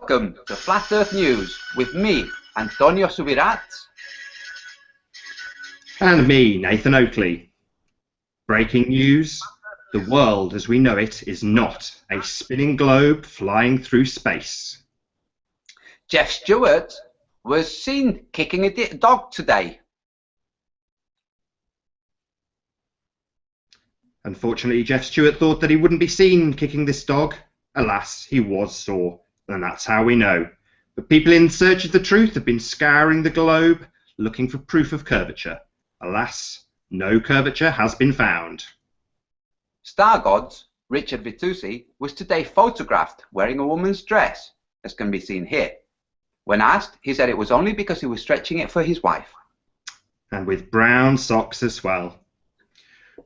Welcome to Flat Earth News with me, Antonio Subirat. And me, Nathan Oakley. Breaking news: the world as we know it is not a spinning globe flying through space. Jeff Stewart was seen kicking a dog today. Unfortunately, Jeff Stewart thought that he wouldn't be seen kicking this dog. Alas, he was sore, and that's how we know. But people in search of the truth have been scouring the globe, looking for proof of curvature. Alas, no curvature has been found. Star Gods Richard Vitusi was today photographed wearing a woman's dress, as can be seen here. When asked, he said it was only because he was stretching it for his wife. And with brown socks as well.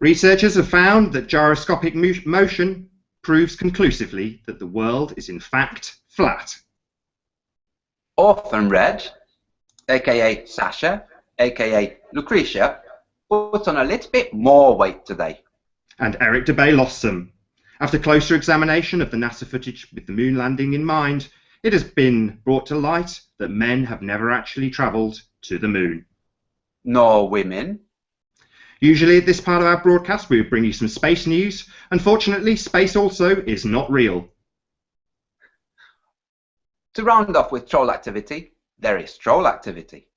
Researchers have found that gyroscopic motion proves conclusively that the world is in fact flat. Orphan Red, aka Sasha, aka Lucretia, put on a little bit more weight today. And Eric DeBay lost some. After closer examination of the NASA footage with the moon landing in mind, it has been brought to light that men have never actually travelled to the moon. Nor women. Usually at this part of our broadcast we would bring you some space news. Unfortunately, space also is not real. To round off with troll activity, there is troll activity.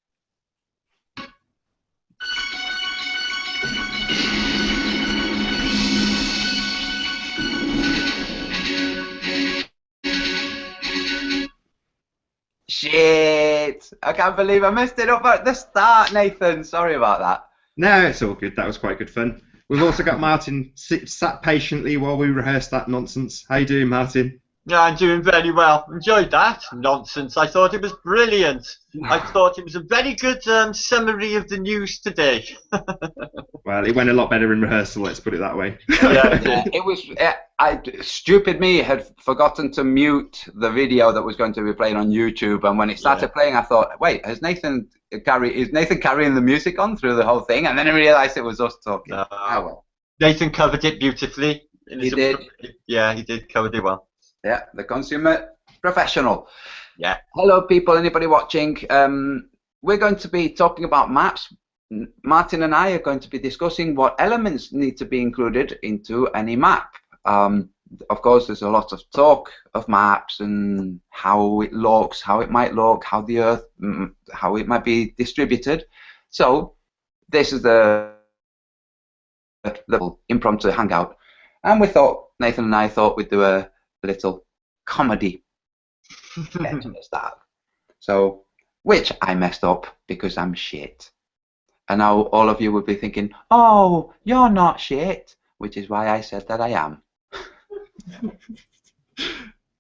Shit! I can't believe I messed it up at the start, Nathan. Sorry about that. No, it's all good. That was quite good fun. We've also got Martin sat patiently while we rehearsed that nonsense. How you doing, Martin? Yeah, I'm doing very well. Enjoyed that nonsense. I thought it was brilliant. I thought it was a very good summary of the news today. Well, it went a lot better in rehearsal, let's put it that way. Yeah, it was. Stupid me had forgotten to mute the video that was going to be playing on YouTube, and when it started playing, I thought, "Wait, is Nathan carrying the music on through the whole thing?" And then I realised it was us talking. Oh well. Nathan covered it beautifully. He did. Yeah, he did cover it well. Yeah, the consumer professional. Yeah. Hello, people. Anybody watching? We're going to be talking about maps. Martin and I are going to be discussing what elements need to be included into any map. Of course, there's a lot of talk of maps and how it looks, how it might look, how the Earth, how it might be distributed. So this is the little impromptu hangout, and we thought, Nathan and I thought we'd do a little comedy to start. So, which I messed up because I'm shit. And now all of you would be thinking, "Oh, you're not shit," which is why I said that I am.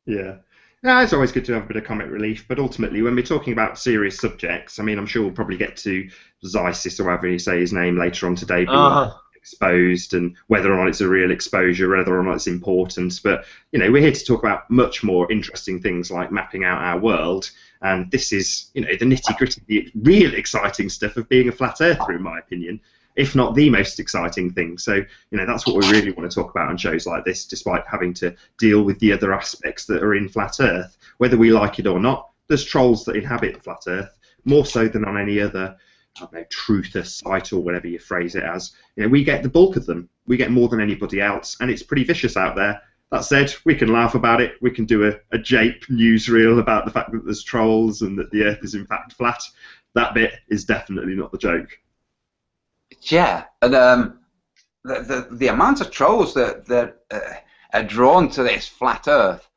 Yeah. No, it's always good to have a bit of comic relief, but ultimately when we're talking about serious subjects, I mean, I'm sure we'll probably get to Zysis, or however you say his name, later on today, being exposed, and whether or not it's a real exposure, whether or not it's important. But, you know, we're here to talk about much more interesting things like mapping out our world, and this is, you know, the nitty-gritty, the real exciting stuff of being a flat earther, in my opinion, if not the most exciting thing. So, you know, that's what we really want to talk about on shows like this, despite having to deal with the other aspects that are in flat earth. Whether we like it or not, there's trolls that inhabit flat earth, more so than on any other, I don't know, truther site or whatever you phrase it as. You know, we get the bulk of them. We get more than anybody else, and it's pretty vicious out there. That said, we can laugh about it. We can do a jape newsreel about the fact that there's trolls and that the Earth is in fact flat. That bit is definitely not the joke. Yeah, and the amount of trolls that are drawn to this flat Earth,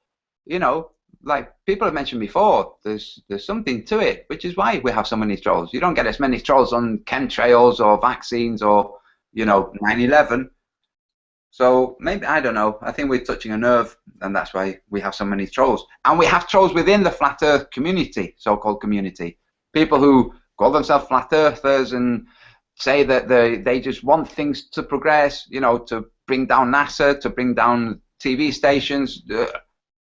you know, like people have mentioned before, there's something to it, which is why we have so many trolls. You don't get as many trolls on chemtrails or vaccines or, you know, 9/11. So maybe, I don't know, I think we're touching a nerve, and that's why we have so many trolls. And we have trolls within the flat Earth community, so-called community. People who call themselves flat earthers and say that they just want things to progress, you know, to bring down NASA, to bring down TV stations,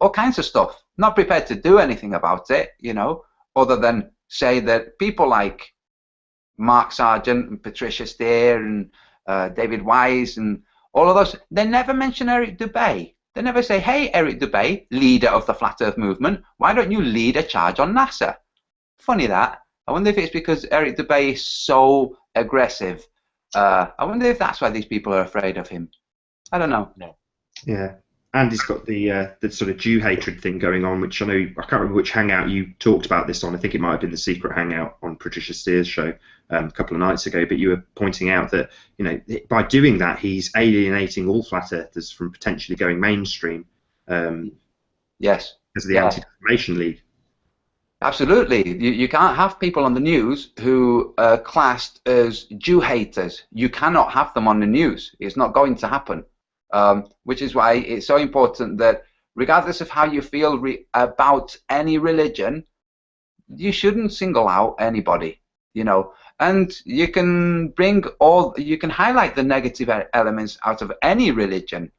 all kinds of stuff. Not prepared to do anything about it, you know, other than say that people like Mark Sargent and Patricia Steer and David Wise and all of those, they never mention Eric DeBay. They never say, hey, Eric Dubay, leader of the Flat Earth movement, why don't you lead a charge on NASA? Funny that. I wonder if it's because Eric Dubay is so aggressive. I wonder if that's why these people are afraid of him. I don't know. No. Yeah. And he's got the sort of Jew hatred thing going on, which I can't remember which hangout you talked about this on. I think it might have been the secret hangout on Patricia Steers' show a couple of nights ago. But you were pointing out that by doing that, he's alienating all flat earthers from potentially going mainstream. Yes. As the Anti-Defamation League. Absolutely. You can't have people on the news who are classed as Jew haters. You cannot have them on the news. It's not going to happen. Which is why it's so important that regardless of how you feel about any religion, you shouldn't single out anybody, and you can highlight the negative elements out of any religion,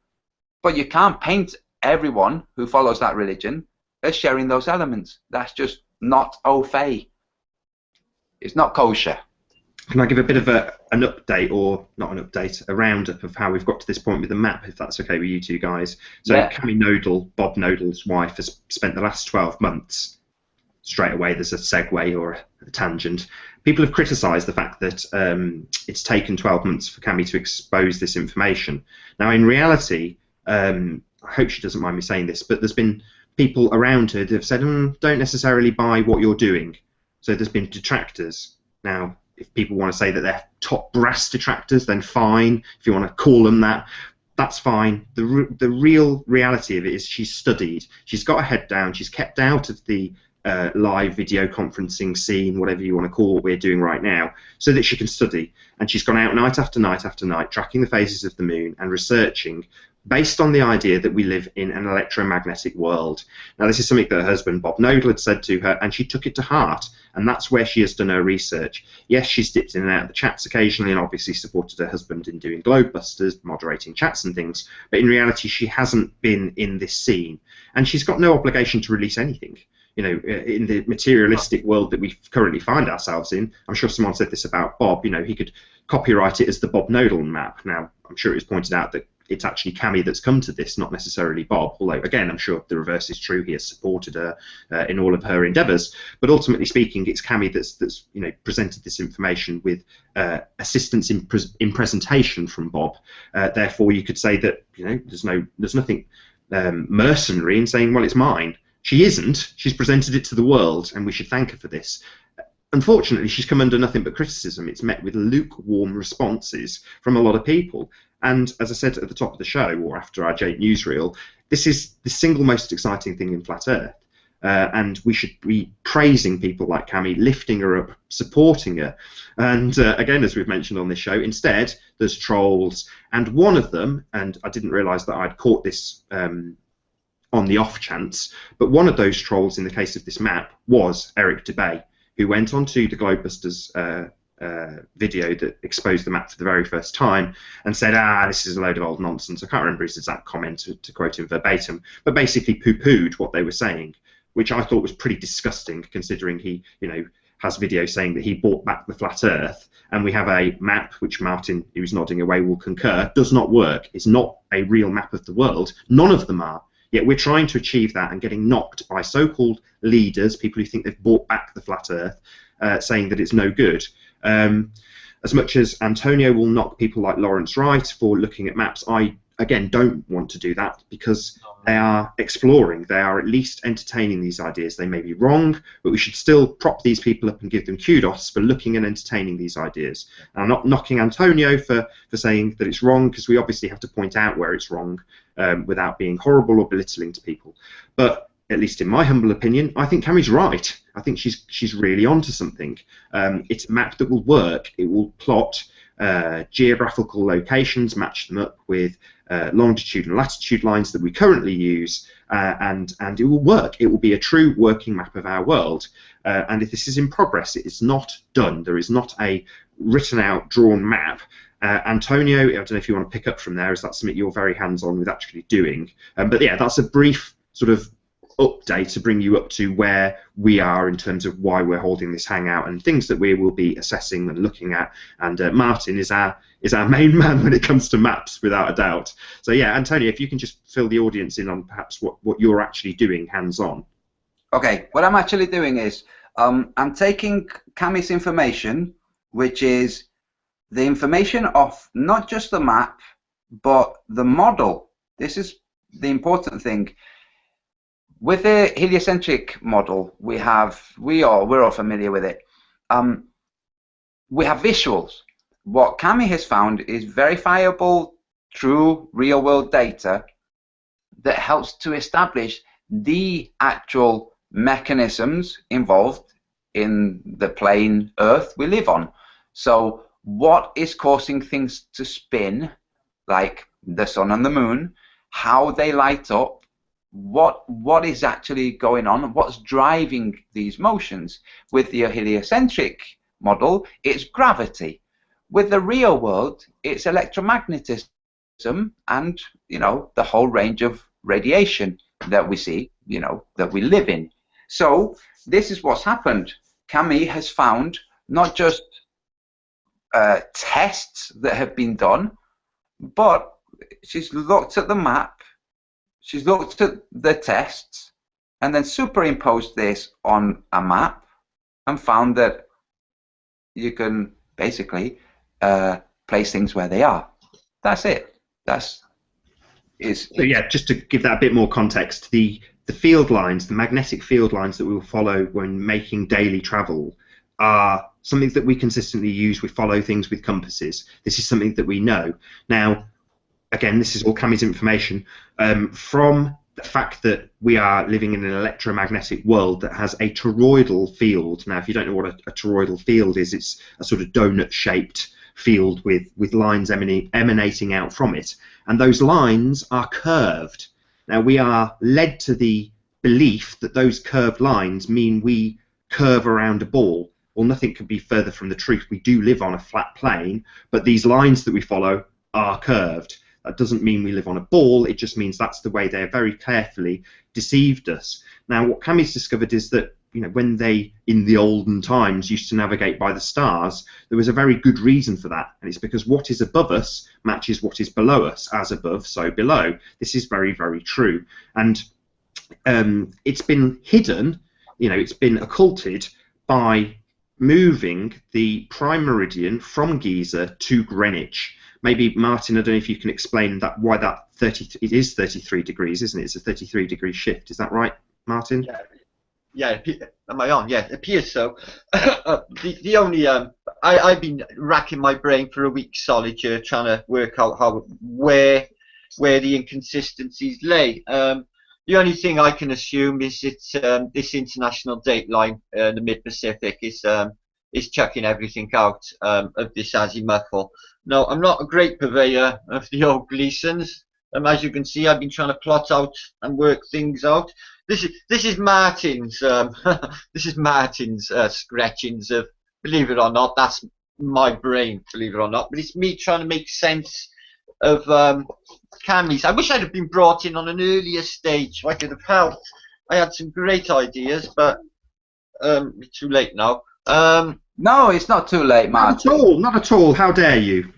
but you can't paint everyone who follows that religion as sharing those elements. That's just not au fait. It's not kosher. Can I give a bit of an update, or not an update, a roundup of how we've got to this point with the map, if that's okay with you two guys? So yeah. Cami Nodal, Bob Nodal's wife, has spent the last 12 months, straight away there's a segue or a tangent. People have criticised the fact that it's taken 12 months for Cami to expose this information. Now, in reality, I hope she doesn't mind me saying this, but there's been people around her that have said, don't necessarily buy what you're doing. So there's been detractors. Now, if people want to say that they're top brass detractors, then fine. If you want to call them that, that's fine. The real reality of it is she's studied. She's got her head down. She's kept out of the live video conferencing scene, whatever you want to call what we're doing right now, so that she can study. And she's gone out night after night after night, tracking the phases of the moon and researching based on the idea that we live in an electromagnetic world. Now, this is something that her husband, Bob Nodal, had said to her, and she took it to heart, and that's where she has done her research. Yes, she's dipped in and out of the chats occasionally and obviously supported her husband in doing Globebusters, moderating chats and things, but in reality, she hasn't been in this scene, and she's got no obligation to release anything. In the materialistic world that we currently find ourselves in, I'm sure someone said this about Bob, he could copyright it as the Bob Nodal map. Now, I'm sure it was pointed out that it's actually Cami that's come to this, not necessarily Bob, although, again, I'm sure the reverse is true. He has supported her in all of her endeavours. But ultimately speaking, it's Cami that's presented this information with assistance in presentation from Bob. Therefore, you could say that there's nothing mercenary in saying, well, it's mine. She isn't. She's presented it to the world, and we should thank her for this. Unfortunately, she's come under nothing but criticism. It's met with lukewarm responses from a lot of people. And as I said at the top of the show, or after our Jake newsreel, this is the single most exciting thing in Flat Earth. And we should be praising people like Cami, lifting her up, supporting her. And again, as we've mentioned on this show, instead, there's trolls. And one of them, and I didn't realise that I'd caught this on the off chance, but one of those trolls in the case of this map was Eric Dubay, who went onto the Globebusters video that exposed the map for the very first time and said, this is a load of old nonsense. I can't remember his exact comment to quote him verbatim, but basically poo-pooed what they were saying, which I thought was pretty disgusting, considering he, has video saying that he brought back the flat Earth, and we have a map which Martin, who's nodding away, will concur, does not work. It's not a real map of the world. None of them are. Yet we're trying to achieve that and getting knocked by so-called leaders, people who think they've brought back the flat Earth, saying that it's no good. As much as Antonio will knock people like Lawrence Wright for looking at maps, I, again, don't want to do that, because they are exploring. They are at least entertaining these ideas. They may be wrong, but we should still prop these people up and give them kudos for looking and entertaining these ideas. And I'm not knocking Antonio for saying that it's wrong, because we obviously have to point out where it's wrong without being horrible or belittling to people. But at least in my humble opinion, I think Cami's right. I think she's really onto something. It's a map that will work. It will plot geographical locations, match them up with longitude and latitude lines that we currently use, and it will work. It will be a true working map of our world. And if this is in progress, it is not done. There is not a written out, drawn map. Antonio, I don't know if you want to pick up from there. Is that something you're very hands-on with actually doing? But yeah, that's a brief sort of update to bring you up to where we are in terms of why we're holding this hangout and things that we will be assessing and looking at. And Martin is our main man when it comes to maps, without a doubt. So yeah, Antonio, if you can just fill the audience in on perhaps what you're actually doing hands-on. Okay, what I'm actually doing is I'm taking Cammie's information, which is the information of not just the map, but the model. This is the important thing. With the heliocentric model, we're all familiar with it. We have visuals. What Cammie has found is verifiable, true, real-world data that helps to establish the actual mechanisms involved in the plane Earth we live on. So what is causing things to spin, like the sun and the moon, how they light up, what is actually going on, what's driving these motions. With the heliocentric model, it's gravity. With the real world, it's electromagnetism and, you know, the whole range of radiation that we see, you know, that we live in. So this is what's happened. Cammie has found not just tests that have been done, but she's looked at the map, she's looked at the tests, and then superimposed this on a map and found that you can basically place things where they are. That's it. So yeah, just to give that a bit more context, the field lines, the magnetic field lines that we will follow when making daily travel are something that we consistently use. We follow things with compasses. This is something that we know. Now, again, this is all Cammie's information from the fact that we are living in an electromagnetic world that has a toroidal field. Now, if you don't know what a toroidal field is, it's a sort of donut-shaped field with lines emanating out from it, and those lines are curved. Now, we are led to the belief that those curved lines mean we curve around a ball. Well, nothing could be further from the truth. We do live on a flat plane, but these lines that we follow are curved. That doesn't mean we live on a ball, it just means that's the way they have very carefully deceived us. Now, what Cammie's discovered is that, you know, when they, in the olden times, used to navigate by the stars, there was a very good reason for that, and it's because what is above us matches what is below us. As above, so below. This is very, very true. And it's been hidden, you know, it's been occulted by moving the prime meridian from Giza to Greenwich. Maybe, Martin, I don't know if you can explain that, why that it is 33 degrees, isn't it? It's a 33-degree shift. Is that right, Martin? Yeah. Yeah, am I on? Yeah, it appears so. The only I've been racking my brain for a week solid here, trying to work out where the inconsistencies lay. The only thing I can assume is it's this international date line in the mid-Pacific is chucking everything out of this azimuthal. No, I'm not a great purveyor of the old Gleasons. As you can see, I've been trying to plot out and work things out. This is Martin's this is Martin's scratchings of, believe it or not, that's my brain, believe it or not, but it's me trying to make sense of Cammie's. I wish I'd have been brought in on an earlier stage so I could have helped. I had some great ideas, but it's too late now. No, it's not too late, Martin. Not at all. Not at all. How dare you?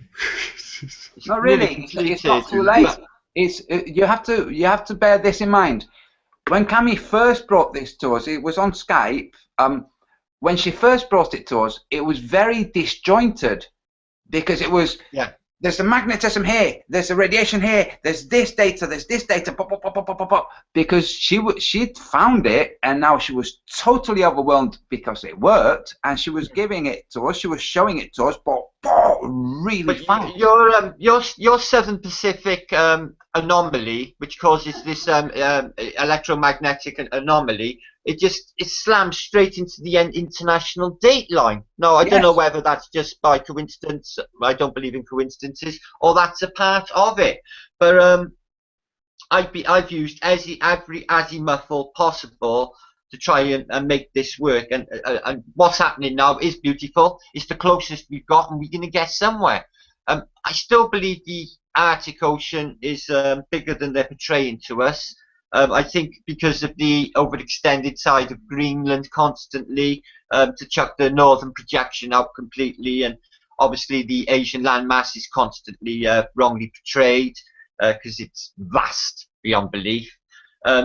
Not really. It's not too late. It's you have to bear this in mind. When Cammie first brought this to us, it was on Skype. When she first brought it to us, it was very disjointed because it was there's the magnetism here, there's the radiation here, there's this data, pop, pop, pop, pop, pop, pop, because she'd found it and now she was totally overwhelmed because it worked and she was giving it to us, she was showing it to us, but really fast. Your Southern Pacific anomaly, which causes this electromagnetic anomaly, it slams straight into the international date line. No, I don't know whether that's just by coincidence. I don't believe in coincidences, or that's a part of it. But I've used every azimuthal possible to try and make this work. And what's happening now is beautiful. It's the closest we've got, and we're going to get somewhere. I still believe the Arctic Ocean is bigger than they're portraying to us. I think because of the overextended side of Greenland constantly, to chuck the northern projection out completely, and obviously the Asian landmass is constantly wrongly portrayed because it's vast beyond belief.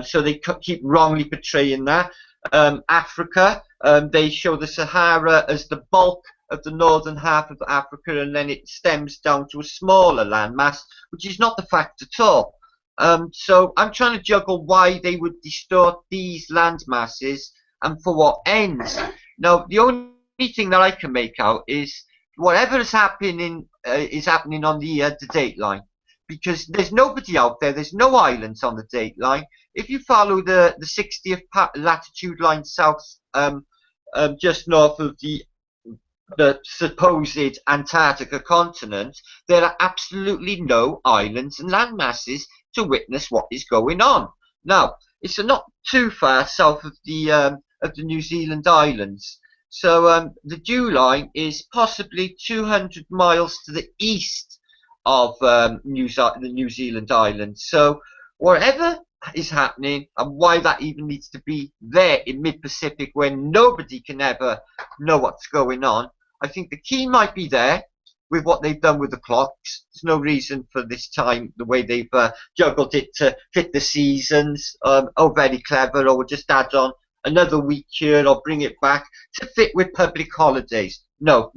So they keep wrongly portraying that. Africa, they show the Sahara as the bulk of the northern half of Africa, and then it stems down to a smaller landmass, which is not the fact at all. So I'm trying to juggle why they would distort these land masses and for what ends. Now, the only thing that I can make out is whatever is happening on the date line, because there's nobody out there. There's no islands on the date line. If you follow the 60th latitude line south, just north of the supposed Antarctica continent, there are absolutely no islands and land masses to witness what is going on. Now, it's not too far south of the New Zealand islands. So the dew line is possibly 200 miles to the east of the New Zealand islands. So whatever is happening, and why that even needs to be there in mid-Pacific when nobody can ever know what's going on, I think the key might be there with what they've done with the clocks. There's no reason for this time, the way they've juggled it to fit the seasons. Oh, very clever, or we'll just add on another week here, or bring it back to fit with public holidays. No,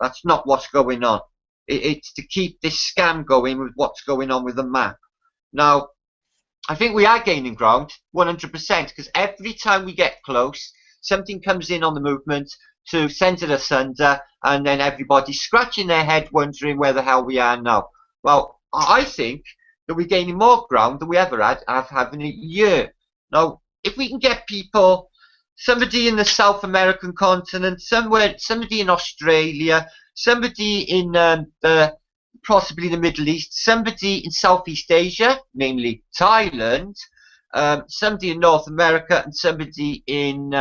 that's not what's going on. It's to keep this scam going with what's going on with the map. Now, I think we are gaining ground, 100%, because every time we get close, something comes in on the movement to send it asunder, and then everybody's scratching their head wondering where the hell we are now. Well, I think that we're gaining more ground than we ever have in a year. Now, if we can get people, somebody in the South American continent, somebody in Australia, somebody in possibly the Middle East, somebody in Southeast Asia, namely Thailand, somebody in North America, and somebody in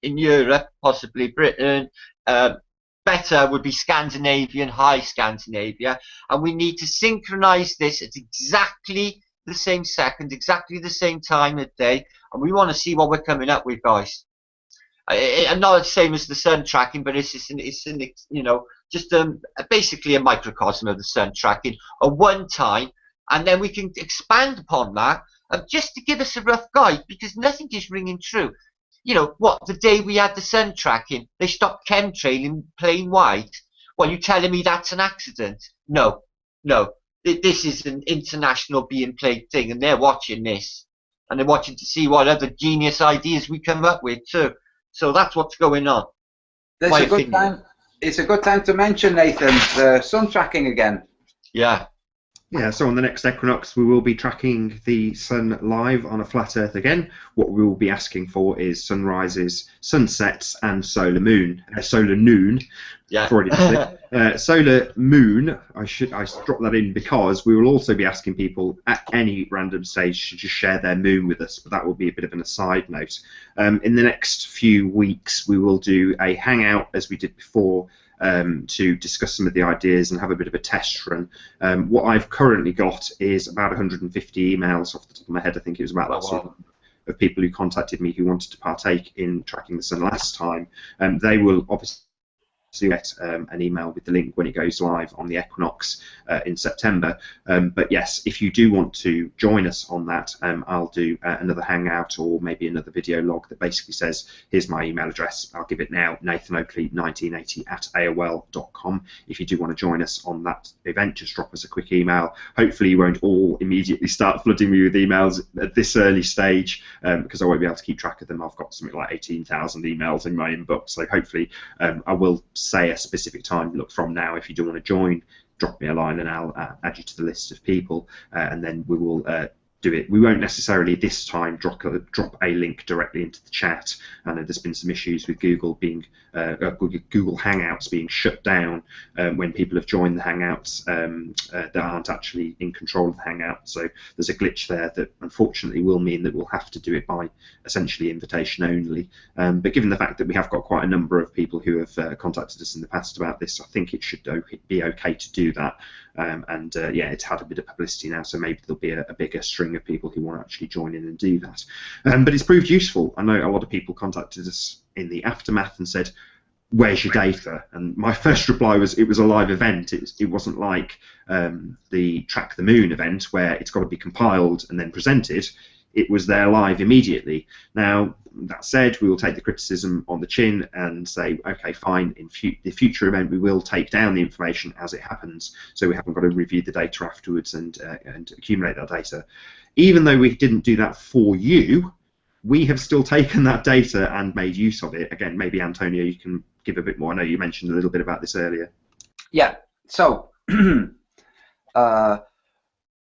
Europe, possibly Britain. Better would be Scandinavian, high Scandinavia, and we need to synchronize this at exactly the same second, exactly the same time of day, and we want to see what we're coming up with, guys. And not the same as the sun tracking, but it's basically a microcosm of the sun tracking, a one time, and then we can expand upon that just to give us a rough guide, because nothing is ringing true. You know what? The day we had the sun tracking, they stopped chemtrailing plain white. Well, you telling me that's an accident? No. This is an international being played thing, and they're watching this, and they're watching to see what other genius ideas we come up with too. So that's what's going on. It's a good time to mention, Nathan, the sun tracking again. Yeah. Yeah, so on the next equinox, we will be tracking the sun live on a flat Earth again. What we will be asking for is sunrises, sunsets, and solar noon. Yeah. Solar moon. I drop that in because we will also be asking people at any random stage to just share their moon with us. But that will be a bit of an aside note. In the next few weeks, we will do a hangout as we did before. To discuss some of the ideas and have a bit of a test run. What I've currently got is about 150 emails off the top of my head. I think it was about that sort of people who contacted me who wanted to partake in tracking the sun last time. They will obviously get an email with the link when it goes live on the equinox in September. But yes, if you do want to join us on that, I'll do another hangout or maybe another video log that basically says, here's my email address. I'll give it now, nathanoakley1980@aol.com. If you do want to join us on that event, just drop us a quick email. Hopefully you won't all immediately start flooding me with emails at this early stage, because I won't be able to keep track of them. I've got something like 18,000 emails in my inbox, so hopefully I will say a specific time. Look, from now, if you do want to join, drop me a line and I'll add you to the list of people, and then we will do it. We won't necessarily this time drop a link directly into the chat. I know there's been some issues with Google Hangouts being shut down when people have joined the Hangouts that aren't actually in control of the Hangout. So there's a glitch there that unfortunately will mean that we'll have to do it by essentially invitation only. But given the fact that we have got quite a number of people who have contacted us in the past about this, I think it should be okay to do that. Yeah, it's had a bit of publicity now, so maybe there'll be a bigger string of people who want to actually join in and do that. But it's proved useful. I know a lot of people contacted us in the aftermath and said, where's your data? And my first reply was, it was a live event. It wasn't like the Track the Moon event where it's got to be compiled and then presented. It was there live immediately. Now, that said, we will take the criticism on the chin and say, okay, fine, in the future event we will take down the information as it happens, so we haven't got to review the data afterwards and accumulate that data. Even though we didn't do that for you, we have still taken that data and made use of it. Again, maybe Antonio, you can give a bit more. I know you mentioned a little bit about this earlier. Yeah, so the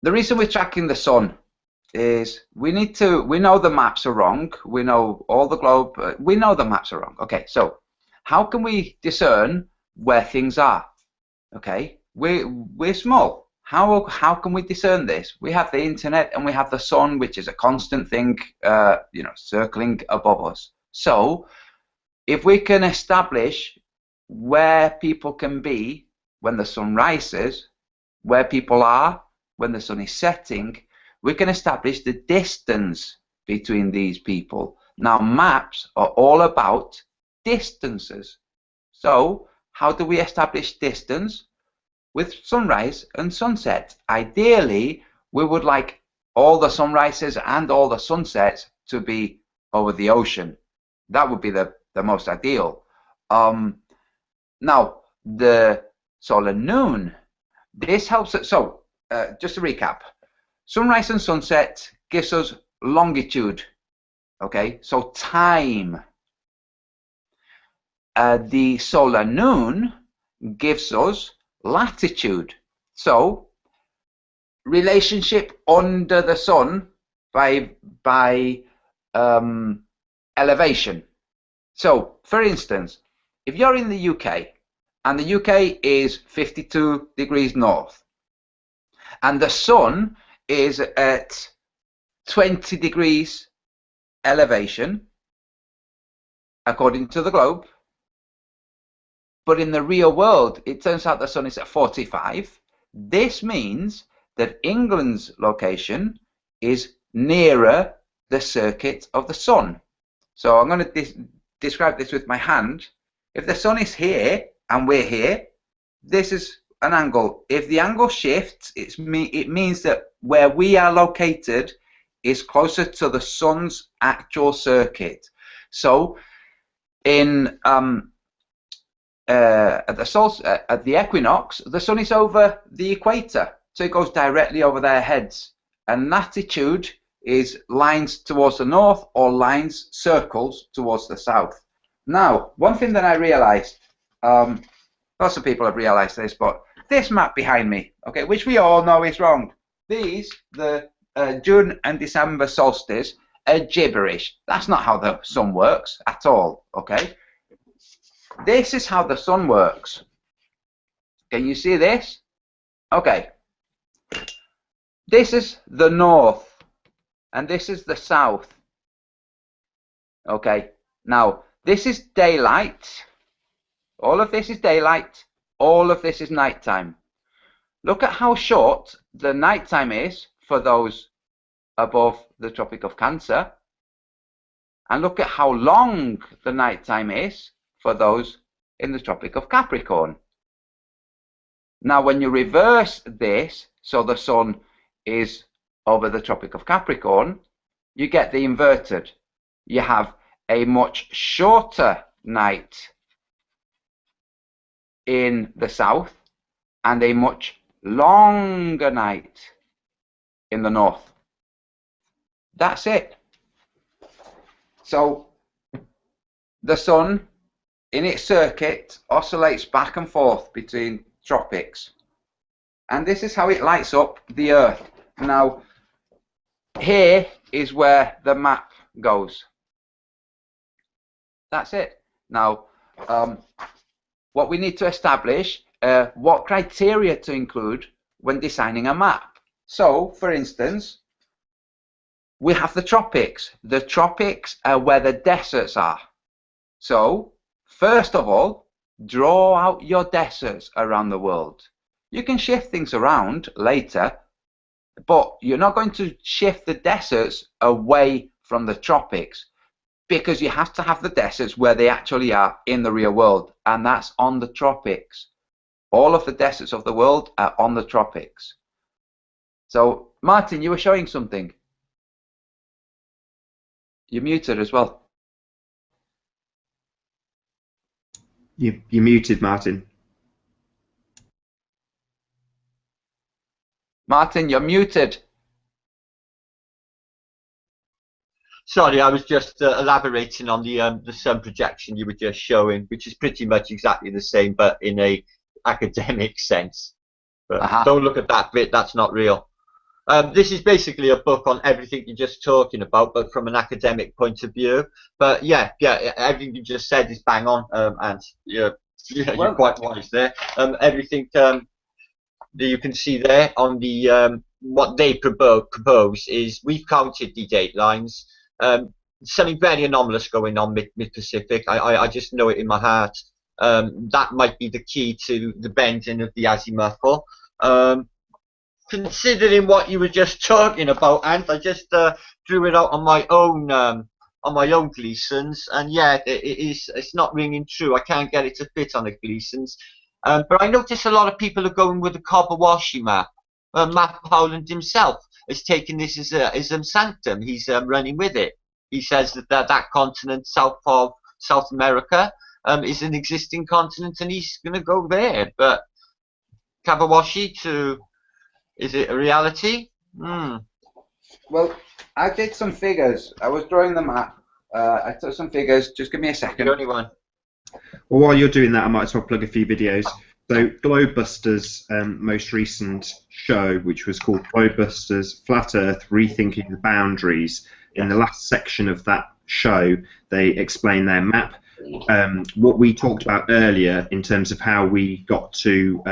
reason we're tracking the sun is we know the maps are wrong. We know all the globe. We know the maps are wrong. Okay, so how can we discern where things are? Okay, we're small. How can we discern this? We have the internet and we have the sun, which is a constant thing, circling above us. So if we can establish where people can be when the sun rises, where people are when the sun is setting, we can establish the distance between these people. Now, maps are all about distances. So, how do we establish distance? With sunrise and sunset. Ideally, we would like all the sunrises and all the sunsets to be over the ocean. That would be the most ideal. Now, the solar noon, this helps us. So, just to recap. Sunrise and sunset gives us longitude, okay, so time. The solar noon gives us latitude, so relationship under the sun by elevation. So, for instance, if you're in the UK and the UK is 52 degrees north and the sun is at 20 degrees elevation according to the globe, but in the real world it turns out the sun is at 45. This means that England's location is nearer the circuit of the sun. So I'm going to describe this with my hand. If the sun is here and we're here, this is an angle. If the angle shifts, it means that where we are located is closer to the sun's actual circuit. So in at the equinox, the sun is over the equator, so it goes directly over their heads, and latitude is lines towards the north or circles towards the south. Now, one thing that I realized, lots of people have realized this, but this map behind me, okay, which we all know is wrong. These, the June and December solstice, are gibberish. That's not how the sun works at all, okay? This is how the sun works. Can you see this? Okay. This is the north, and this is the south. Okay. Now, this is daylight. All of this is daylight. All of this is nighttime. Look at how short the nighttime is for those above the Tropic of Cancer. And look at how long the nighttime is for those in the Tropic of Capricorn. Now, when you reverse this, so the sun is over the Tropic of Capricorn, you get the inverted. You have a much shorter night in the south and a much longer night in the north. That's it. So the sun in its circuit oscillates back and forth between tropics, and this is how it lights up the Earth. Now, here is where the map goes. That's it. Now, what we need to establish, what criteria to include when designing a map. So, for instance, we have the tropics. The tropics are where the deserts are. So, first of all, draw out your deserts around the world. You can shift things around later, But you're not going to shift the deserts away from the tropics, because you have to have the deserts where they actually are in the real world, and that's on the tropics. All of the deserts of the world are on the tropics. So, Martin, you were showing something. You're muted as well. You're muted, Martin. Martin, you're muted. Sorry, I was just elaborating on the sun projection you were just showing, which is pretty much exactly the same, but in a academic sense. But don't look at that bit; that's not real. This is basically a book on everything you're just talking about, but from an academic point of view. But yeah, everything you just said is bang on, and you're quite wise there. Everything that you can see there on the what they propose is, we've counted the date lines. Something very anomalous going on mid-Pacific. I just know it in my heart. That might be the key to the bending of the azimuthal. Considering what you were just talking about, and I just drew it out on my own Gleason's, and yeah, it's not ringing true. I can't get it to fit on a Gleason's. But I notice a lot of people are going with the Kobayashi map. Matt Howland himself is taking this as a sanctum. He's running with it. He says that continent south of South America is an existing continent, and he's going to go there. But Kobayashi is it a reality? Well, I did some figures. I was drawing the map. I took some figures. Just give me a second. The only one. Well, while you're doing that, I might as well plug a few videos. So Globebusters' most recent show, which was called Globebusters Flat Earth Rethinking the Boundaries, in the last section of that show, they explain their map. What we talked about earlier in terms of how we got to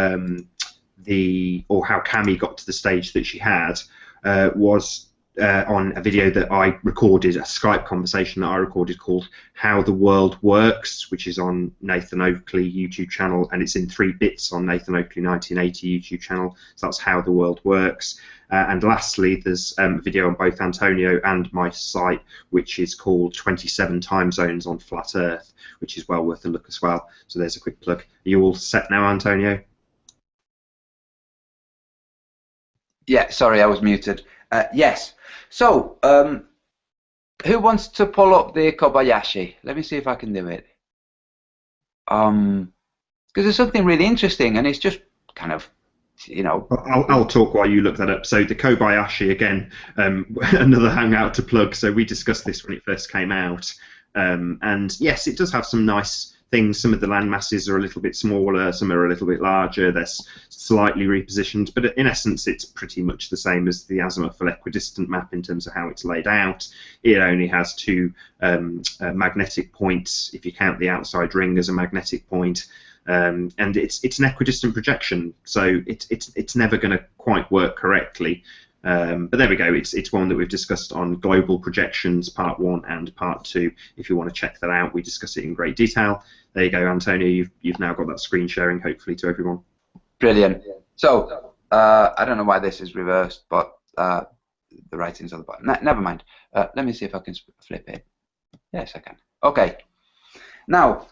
how Cami got to the stage that she had was on a video that I recorded, a Skype conversation that I recorded called How the World Works, which is on Nathan Oakley YouTube channel, and it's in 3 bits on Nathan Oakley 1980 YouTube channel. So that's How the World Works. And lastly, there's a video on both Antonio and my site, which is called 27 Time Zones on Flat Earth, which is well worth a look as well. So there's a quick plug. Are you all set now, Antonio? Yeah, sorry, I was muted. Yes. So, who wants to pull up the Kobayashi? Let me see if I can do it. Because there's something really interesting, and it's just kind of, you know. I'll talk while you look that up. So the Kobayashi, again, another hangout to plug. So we discussed this when it first came out. And yes, it does have some nice things. Some of the land masses are a little bit smaller, some are a little bit larger, they're slightly repositioned, but in essence it's pretty much the same as the azimuthal equidistant map in terms of how it's laid out. It only has 2 magnetic points, if you count the outside ring as a magnetic point, and it's an equidistant projection, so it's never going to quite work correctly. But there we go, it's one that we've discussed on Global Projections Part 1 and Part 2. If you want to check that out, we discuss it in great detail. There you go, Antonio, you've now got that screen sharing, hopefully, to everyone. Brilliant. So, I don't know why this is reversed, but the writing's on the bottom. Never mind. Let me see if I can flip it. Yes, I can. Okay. Now,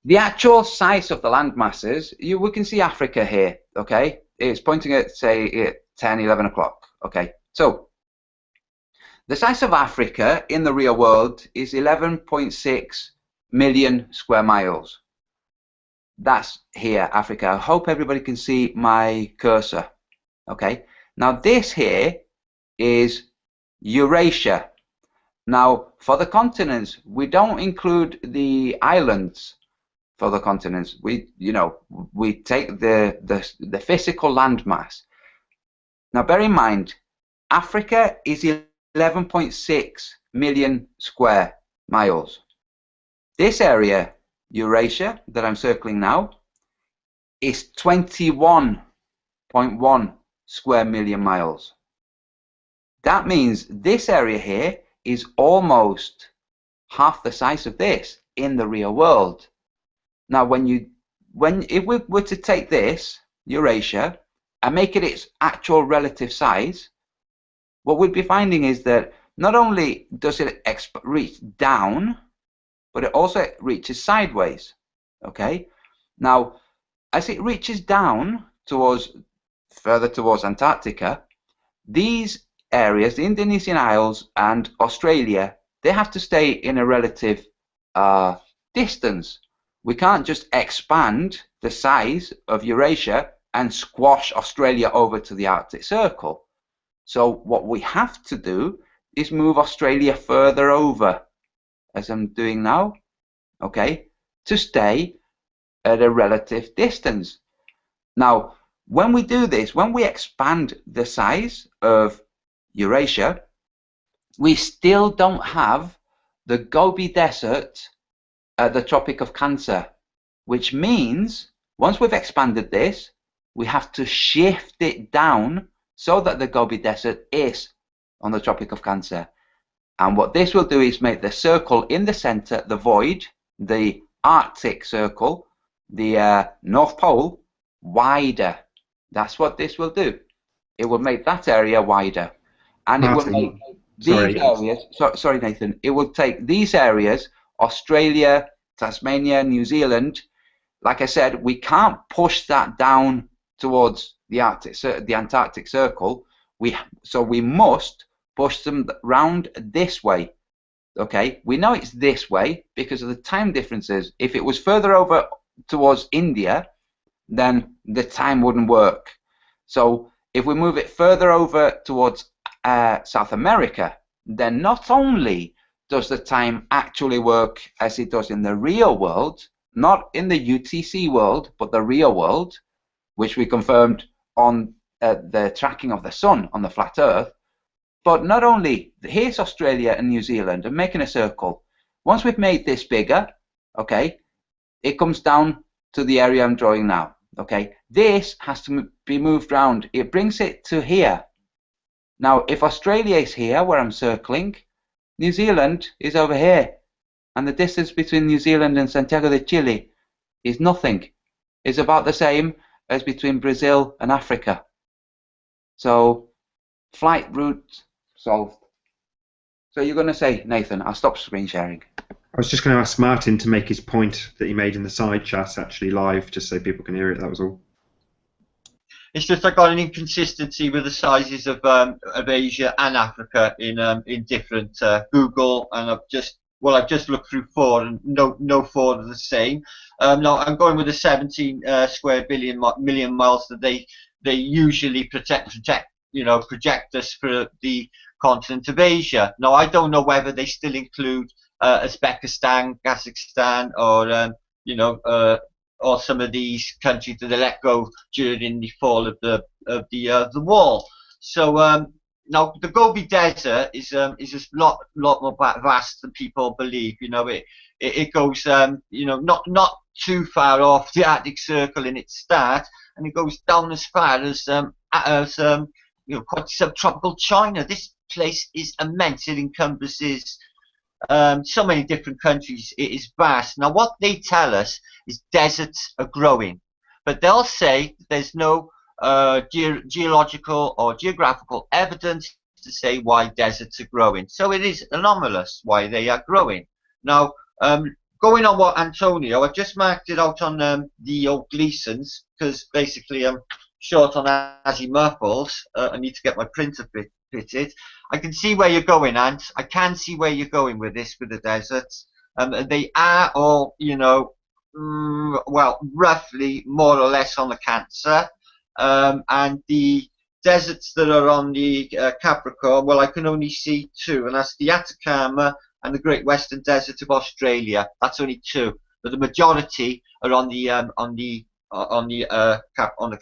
the actual size of the land masses, we can see Africa here, okay? It's pointing at, say, 10, 11 o'clock. Okay, so the size of Africa in the real world is 11.6 million square miles. That's here, Africa. I hope everybody can see my cursor. Okay, now this here is Eurasia. Now, for the continents, we don't include the islands. For the continents, we take the physical landmass. Now, bear in mind, Africa is 11.6 million square miles. This area, Eurasia, that I'm circling now, is 21.1 square million miles. That means this area here is almost half the size of this in the real world. Now, if we were to take this, Eurasia, and make it its actual relative size, what we'd be finding is that not only does it reach down, but it also reaches sideways. Okay? Now, as it reaches down further towards Antarctica, these areas, the Indonesian Isles and Australia, they have to stay in a relative distance. We can't just expand the size of Eurasia and squash Australia over to the Arctic Circle. So what we have to do is move Australia further over, as I'm doing now, okay, to stay at a relative distance. Now, when we do this, when we expand the size of Eurasia, we still don't have the Gobi Desert at the Tropic of Cancer, which means once we've expanded this, we have to shift it down so that the Gobi Desert is on the Tropic of Cancer. And what this will do is make the circle in the center, the void, the Arctic Circle, the North Pole, wider. That's what this will do. It will make that area wider. And Martin, it will make these areas, sorry Nathan, it will take these areas, Australia, Tasmania, New Zealand, like I said, we can't push that down towards the Antarctic Circle. So we must push them round this way. Okay, we know it's this way because of the time differences. If it was further over towards India, then the time wouldn't work. So if we move it further over towards South America, then not only does the time actually work as it does in the real world, not in the UTC world, but the real world, which we confirmed on the tracking of the sun on the flat Earth. But not only, here's Australia and New Zealand, and making a circle. Once we've made this bigger, okay, it comes down to the area I'm drawing now. Okay, this has to be moved around. It brings it to here. Now, if Australia is here, where I'm circling, New Zealand is over here. And the distance between New Zealand and Santiago de Chile is nothing. It's about the same as between Brazil and Africa. So, flight route solved. So you're going to say, Nathan, I'll stop screen sharing. I was just going to ask Martin to make his point that he made in the side chat actually live, just so people can hear it. That was all. It's just I got an inconsistency with the sizes of Asia and Africa in different Google, and I've just looked through 4 and no 4 are the same. Now I'm going with the 17 square million miles that they usually project us for the continent of Asia. Now I don't know whether they still include Uzbekistan, Kazakhstan, or some of these countries that they let go during the fall of the wall. So now the Gobi Desert is a lot more vast than people believe. It goes not too far off the Arctic Circle in its start, and it goes down as far as quite subtropical China. This place is immense. It encompasses so many different countries. It is vast. Now what they tell us is deserts are growing, but they'll say there's no geological or geographical evidence to say why deserts are growing. So it is anomalous why they are growing. Now going on what Antonio, I've just marked it out on the old Gleasons, because basically I'm short on azimuthals. I need to get my printer fitted. I can see where you're going, Ant. I can see where you're going with this, with the deserts. They are all, well, roughly more or less on the Cancer. And the deserts that are on the Capricorn, well, I can only see 2, and that's the Atacama and the Great Western Desert of Australia. That's only 2, but the majority are on the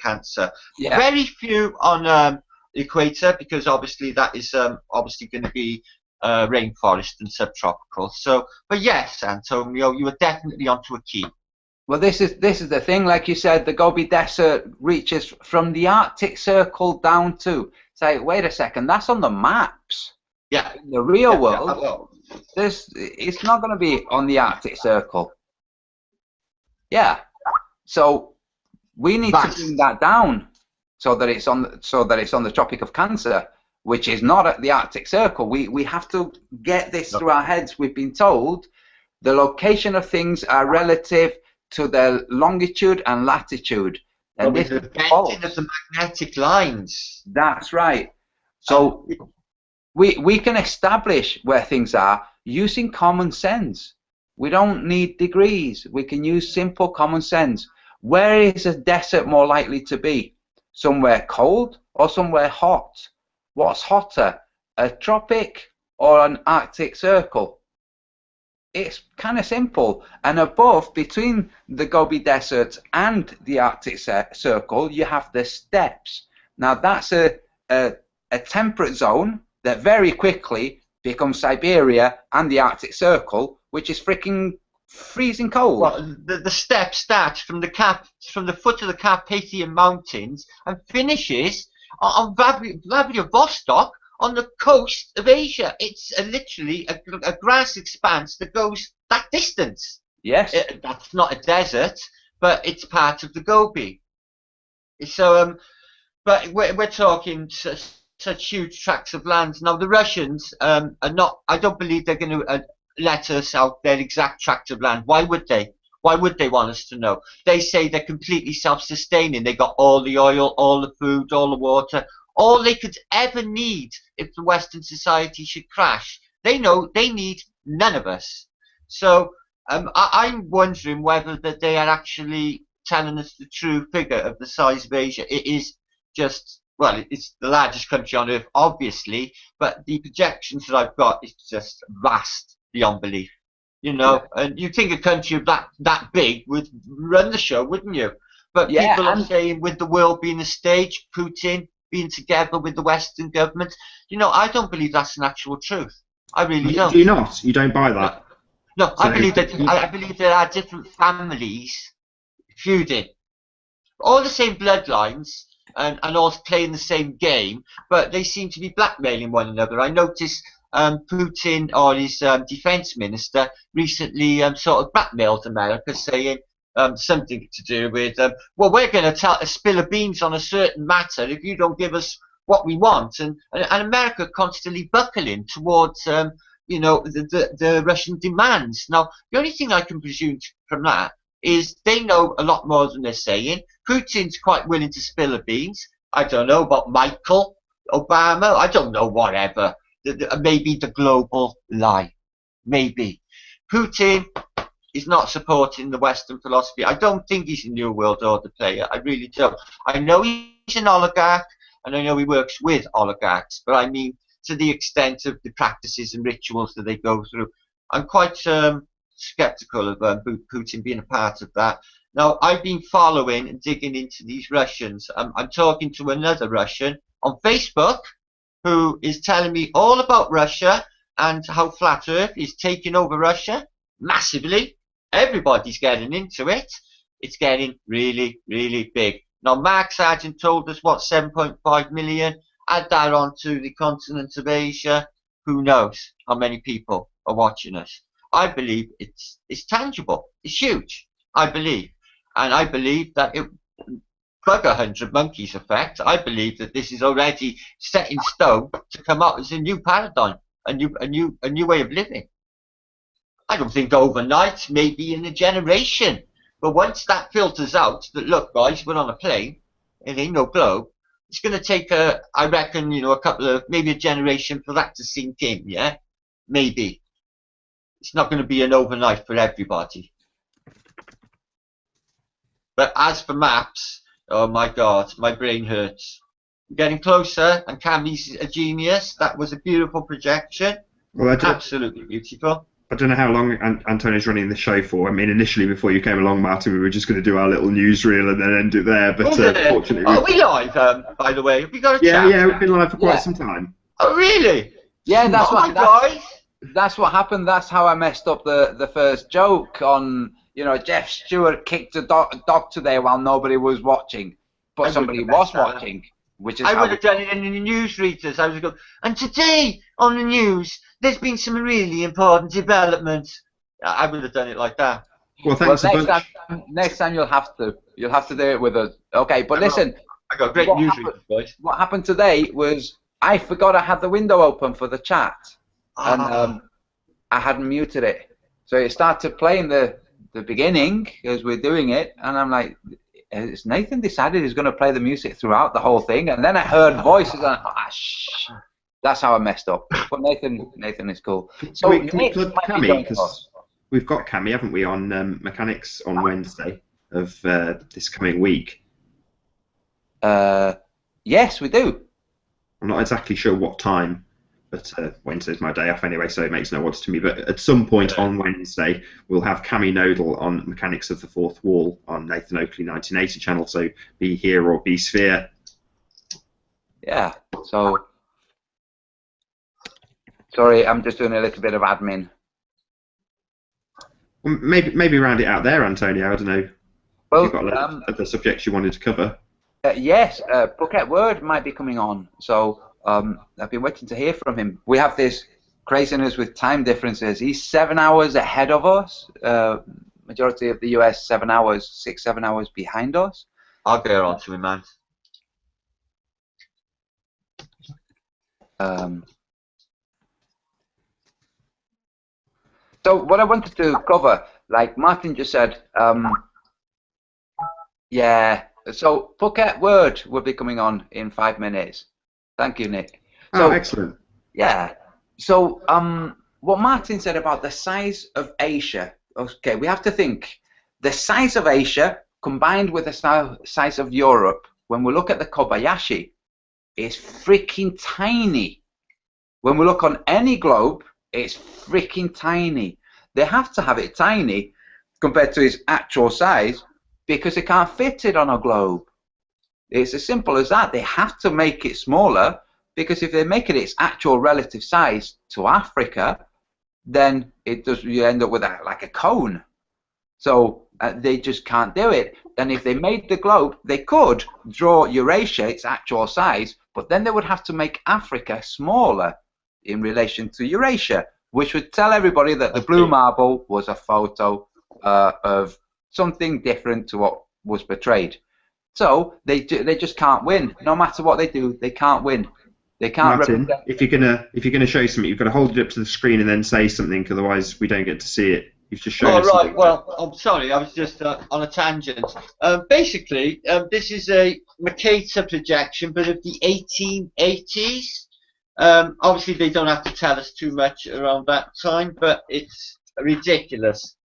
Cancer. Yeah. Very few on equator, because obviously that is obviously going to be rainforest and subtropical. So, but yes, Antonio, you are definitely onto a key. Well, this is the thing. Like you said, the Gobi Desert reaches from the Arctic Circle down to. Say, wait a second, that's on the maps. Yeah. In the real world, it's not going to be on the Arctic Circle. Yeah. So we need to bring that down. so that it's on the Tropic of Cancer, which is not at the Arctic Circle. We have to get this through our heads. We've been told the location of things are relative to their longitude and latitude. And with the bending of the magnetic lines. That's right. So we can establish where things are using common sense. We don't need degrees. We can use simple common sense. Where is a desert more likely to be? Somewhere cold or somewhere hot? What's hotter, a tropic or an Arctic Circle? It's kind of simple. And above, between the Gobi Desert and the Arctic Circle, you have the steppes. Now that's a temperate zone that very quickly becomes Siberia and the Arctic Circle, which is freezing cold. Well, the steppe starts from the foot of the Carpathian Mountains and finishes on Vladivostok on the coast of Asia. It's literally a grass expanse that goes that distance. Yes. That's not a desert, but it's part of the Gobi. So, but we're talking such huge tracts of land. Now, the Russians are not, I don't believe they're going to let us out their exact tract of land. Why would they? Why would they want us to know? They say they're completely self-sustaining. They got all the oil, all the food, all the water, all they could ever need if the Western society should crash. They know they need none of us. So I'm wondering whether that they are actually telling us the true figure of the size of Asia. It is just, well, it's the largest country on Earth, obviously, but the projections that I've got is just vast beyond belief. You know, and you'd think a country of that big would run the show, wouldn't you? But people are saying with the world being a stage, Putin being together with the Western government, you know, I don't believe that's an actual truth. I really don't. Do you not? You don't buy that? No, so, I believe there are different families feuding, all the same bloodlines and all playing the same game, but they seem to be blackmailing one another. I noticed Putin or his defense minister recently sort of blackmailed America, saying something to do with, well, we're going to spill the beans on a certain matter if you don't give us what we want. And America constantly buckling towards, you know, the Russian demands. Now, the only thing I can presume from that is they know a lot more than they're saying. Putin's quite willing to spill the beans. I don't know about Michael Obama. I don't know, whatever. Maybe the global lie. Maybe. Putin is not supporting the Western philosophy. I don't think he's a New World Order player. I really don't. I know he's an oligarch, and I know he works with oligarchs, but I mean to the extent of the practices and rituals that they go through. I'm quite skeptical of Putin being a part of that. Now, I've been following and digging into these Russians. I'm talking to another Russian on Facebook who is telling me all about Russia and how Flat Earth is taking over Russia massively. Everybody's getting into it. It's getting really, really big. Now, Mark Sargent told us, what, 7.5 million? Add that on to the continent of Asia. Who knows how many people are watching us? I believe it's tangible. It's huge, I believe. And I believe that it, bug 100 monkeys effect, I believe that this is already set in stone to come up as a new paradigm, a new way of living. I don't think overnight, maybe in a generation. But once that filters out, that look, guys, we're on a plane, it ain't no globe, it's going to take, I reckon, you know, a couple of, maybe a generation for that to sink in, yeah? Maybe. It's not going to be an overnight for everybody. But as for maps, oh my God, my brain hurts. We're getting closer, and Cammy's a genius. That was a beautiful projection. Well, absolutely beautiful. I don't know how long Antonio's running the show for. I mean, initially, before you came along, Martin, we were just going to do our little newsreel and then end it there. But fortunately, are we live? By the way, have we got a chat? Yeah, we've been live for quite some time. Oh, really? Yeah, that's what happened. That's how I messed up the first joke on. You know, Jeff Stewart kicked a dog today while nobody was watching, but somebody was watching. Which is I would have done it in the newsreaders. I was going, and today on the news, there's been some really important developments. I would have done it like that. Well, thanks. Well, next time you'll have to do it with us. Okay, but listen, I got great news for you, boys. What happened today was I forgot I had the window open for the chat, and I hadn't muted it. So it started playing the beginning as we're doing it, and I'm like, has Nathan decided he's going to play the music throughout the whole thing? And then I heard voices, and I thought, shh. That's how I messed up. But Nathan is cool. So can we plug Cammy? Because we've got Cammy, haven't we, on mechanics on Wednesday of this coming week? Yes, we do. I'm not exactly sure what time, but Wednesday's my day off anyway, so it makes no odds to me. But at some point on Wednesday, we'll have Cammy Nodal on Mechanics of the Fourth Wall on Nathan Oakley 1980 channel, so be here or be sphere. Yeah, so... Sorry, I'm just doing a little bit of admin. Well, maybe round it out there, Antonio. I don't know. Well, you've got other subjects you wanted to cover. Yes, Bucket Word might be coming on. So I've been waiting to hear from him. We have this craziness with time differences. He's 7 hours ahead of us. Majority of the US 7 hours, 6-7 hours behind us. I'll get on to him, man. So what I wanted to cover, like Martin just said, yeah. So Bucket Word will be coming on in 5 minutes. Thank you, Nick. So, oh, excellent. Yeah. So what Martin said about the size of Asia. Okay, we have to think the size of Asia combined with the size of Europe. When we look at the Kobayashi, it's freaking tiny. When we look on any globe, it's freaking tiny. They have to have it tiny compared to its actual size because they can't fit it on a globe. It's as simple as that. They have to make it smaller because if they make it its actual relative size to Africa, then you end up with like a cone. So they just can't do it. And if they made the globe, they could draw Eurasia its actual size, but then they would have to make Africa smaller in relation to Eurasia, which would tell everybody that the blue marble was a photo of something different to what was portrayed. So they just can't win. No matter what they do, they can't win. They can't. Martin, if you're gonna show something, you've got to hold it up to the screen and then say something. Otherwise, we don't get to see it. You've just shown us something. Well, I'm sorry. I was just on a tangent. Basically, this is a Mercator projection, but of the 1880s. Obviously, they don't have to tell us too much around that time, but it's ridiculous.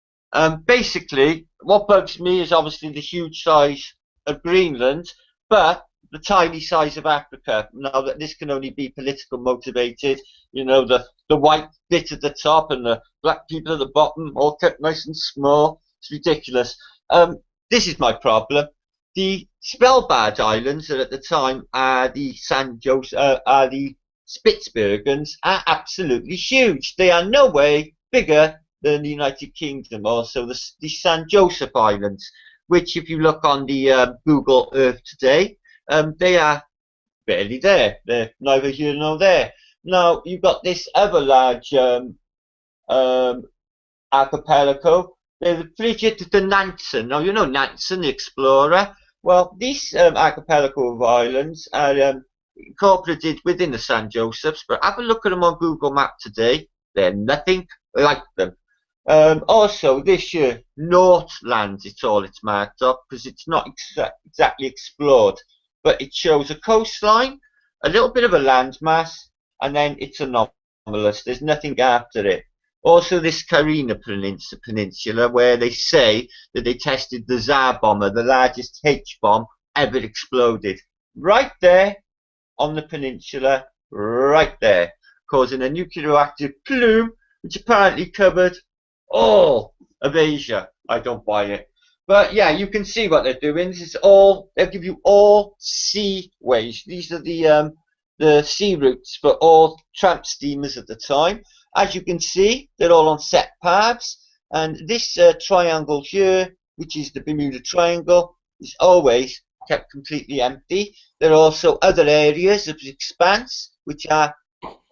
Basically, what bugs me is obviously the huge size of Greenland, but the tiny size of Africa. Now that this can only be political motivated, you know, the white bit at the top and the black people at the bottom, all kept nice and small. It's ridiculous. This is my problem. The Svalbard Islands that at the time are the Spitsbergens are absolutely huge. They are no way bigger than the United Kingdom. Also, the San Joseph Islands, which if you look on the Google Earth today, they are barely there. They're neither here nor there. Now, you've got this other large archipelago. They're the Frigid de Nansen. Now, you know Nansen, the explorer. Well, these archipelago of islands are incorporated within the San Josephs, but have a look at them on Google Map today. They're nothing like them. Also, this year, Nordland, it's marked up because it's not exactly explored, but it shows a coastline, a little bit of a landmass, and then it's anomalous. There's nothing after it. Also, this Carina Peninsula, where they say that they tested the Tsar bomber, the largest H-bomb ever exploded. Right there on the peninsula, right there, causing a nuclear reactive plume, which apparently covered all of Asia. I don't buy it. But yeah, you can see what they're doing. This is all, they'll give you all seaways. These are the sea routes for all tramp steamers at the time. As you can see, they're all on set paths. And this triangle here, which is the Bermuda Triangle, is always kept completely empty. There are also other areas of expanse, which are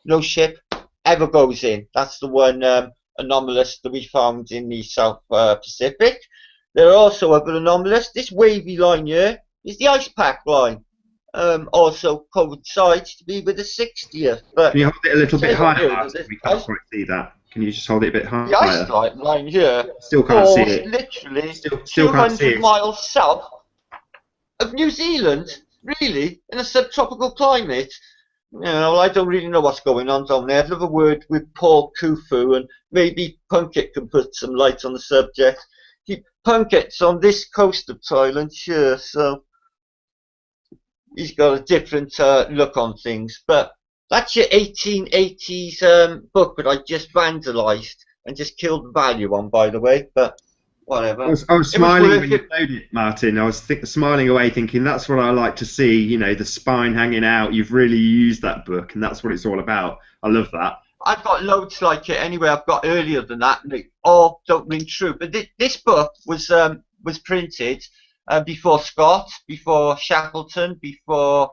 no ship ever goes in. That's the one anomalous that we found in the South Pacific. There are also other anomalous. This wavy line here is the ice pack line. also coincides to be with the 60th. But Can you hold it a little bit higher, Martin? We can't ice, quite see that. Can you just hold it a bit higher? the ice line here Still can't see falls it. literally Still can't see 200 it. miles south of New Zealand, really, in a subtropical climate. You know, I don't really know what's going on down there. I'd love a word with Paul Kufu, and maybe Punkit can put some light on the subject. Punkit's on this coast of Thailand, sure, so he's got a different look on things. But that's your 1880s book that I just vandalised and just killed the value on, by the way. But whatever. I was smiling when you showed it, Martin. I was smiling away, thinking that's what I like to see. You know, the spine hanging out. You've really used that book, and that's what it's all about. I love that. I've got loads like it anyway. I've got earlier than that, and they all don't ring true. But this book was printed before Scott, before Shackleton, before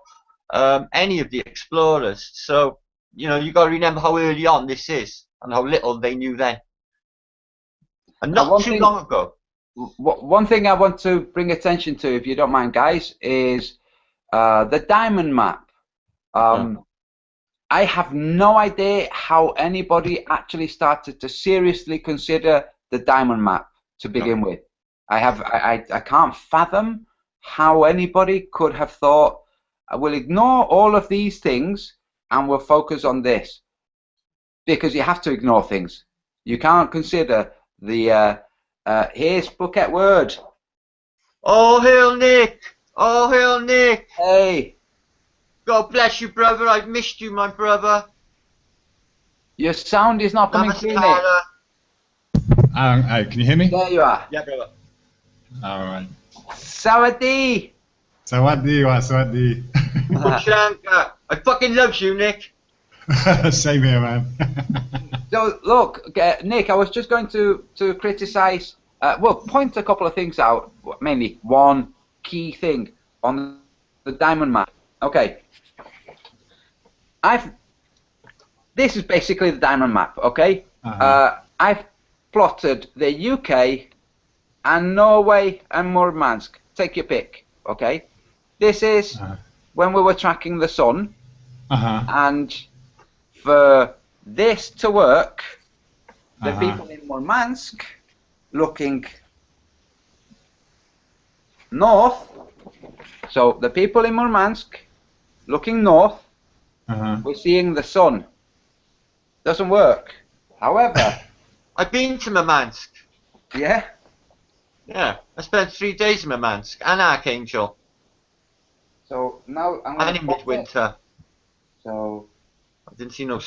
any of the explorers. So you know, you got to remember how early on this is and how little they knew then, and not too long ago. One thing I want to bring attention to, if you don't mind, guys, is the diamond map. I have no idea how anybody actually started to seriously consider the diamond map to begin with. I can't fathom how anybody could have thought, we'll ignore all of these things and we'll focus on this. Because you have to ignore things. You can't consider the here's Bucket Word. Oh, hail Nick! Oh, hail Nick! Hey! God bless you, brother. I've missed you, my brother. Your sound is not coming through, Nick. Can you hear me? There you are. Yeah, brother. Alright. Sawadee! Sawadee, sawadee. Shanka. I fucking love you, Nick. Same here, man. So, look, Nick, I was just going to criticise, point a couple of things out, mainly one key thing on the diamond map. Okay. This is basically the diamond map, okay? I've plotted the UK and Norway and Murmansk. Take your pick, okay? This is when we were tracking the sun, and for this to work, the people in Murmansk looking north, so the people in Murmansk looking north, we're seeing the sun. Doesn't work. However, I've been to Murmansk. Yeah? Yeah, I spent 3 days in Murmansk and Archangel. So now I'm and in midwinter. So I didn't see no.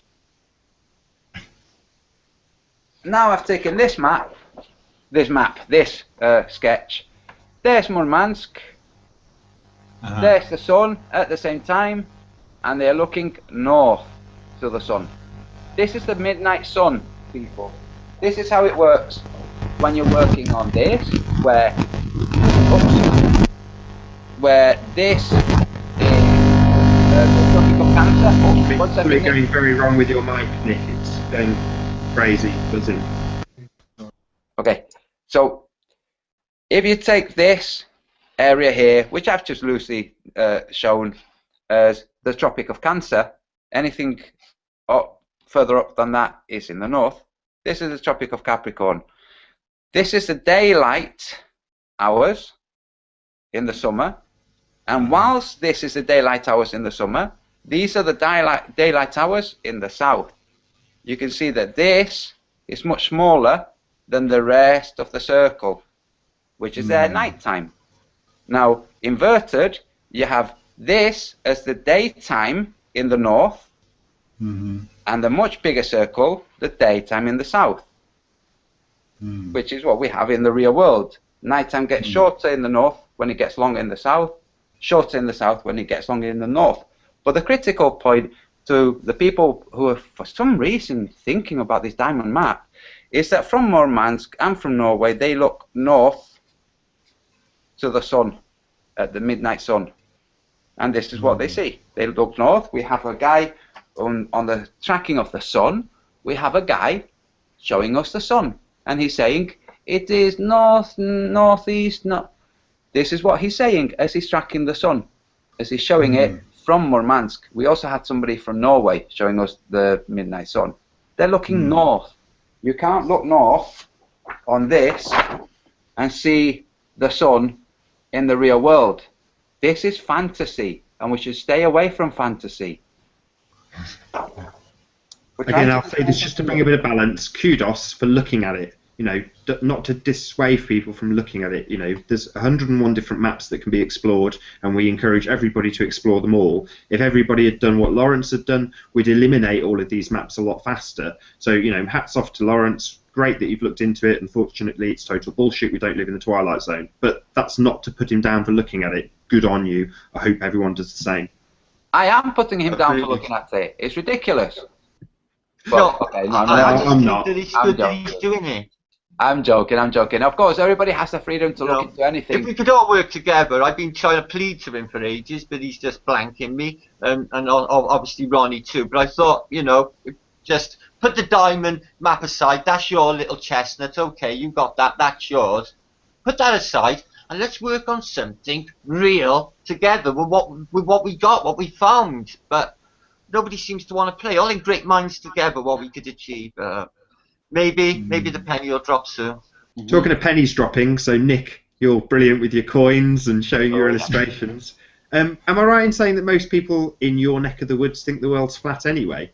Now I've taken this map, this sketch. There's Murmansk. There's the sun at the same time, and they're looking north to the sun. This is the midnight sun, people. This is how it works when you're working on this, where this is the Tropic of Cancer. Something going very wrong with your mic, Nick. It's going crazy, buzzing. Okay, so if you take this area here, which I've just loosely shown as the Tropic of Cancer, anything further up than that is in the north. This is the Tropic of Capricorn. This is the daylight hours in the summer, and whilst this is the daylight hours in the summer, these are the daylight hours in the south. You can see that this is much smaller than the rest of the circle, which is their nighttime. Now, inverted, you have this as the daytime in the north, and the much bigger circle, the daytime in the south, which is what we have in the real world. Nighttime gets shorter in the north when it gets longer in the south, shorter in the south when it gets longer in the north. But the critical point to the people who are for some reason thinking about this diamond map is that from Murmansk and from Norway, they look north to the sun, at the midnight sun. And this is what they see. They look north. We have a guy on the tracking of the sun. We have a guy showing us the sun. And he's saying, it is north, northeast, This is what he's saying as he's tracking the sun. as he's showing it from Murmansk. We also had somebody from Norway showing us the midnight sun. They're looking north. You can't look north on this and see the sun in the real world. This is fantasy, and we should stay away from fantasy. Again, I'll say this just to bring a bit of balance. Kudos for looking at it. You know, not to dissuade people from looking at it. You know, there's 101 different maps that can be explored, and we encourage everybody to explore them all. If everybody had done what Lawrence had done, we'd eliminate all of these maps a lot faster. So, you know, hats off to Lawrence. Great that you've looked into it. Unfortunately, it's total bullshit. We don't live in the Twilight Zone. But that's not to put him down for looking at it. Good on you. I hope everyone does the same. I am putting him down for looking at it. It's ridiculous. Well, no, okay, no, I'm not. He's doing it. I'm joking. Of course, everybody has the freedom to look into anything. If we could all work together, I've been trying to plead to him for ages, but he's just blanking me, and obviously Ronnie too. But I thought, you know, just put the diamond map aside. That's your little chestnut. Okay, you got that. That's yours. Put that aside, and let's work on something real together with what we got, what we found. But nobody seems to want to play. All in great minds together, what we could achieve. Maybe the penny will drop soon. Talking of pennies dropping, so Nick, you're brilliant with your coins and showing your illustrations. Am I right in saying that most people in your neck of the woods think the world's flat anyway?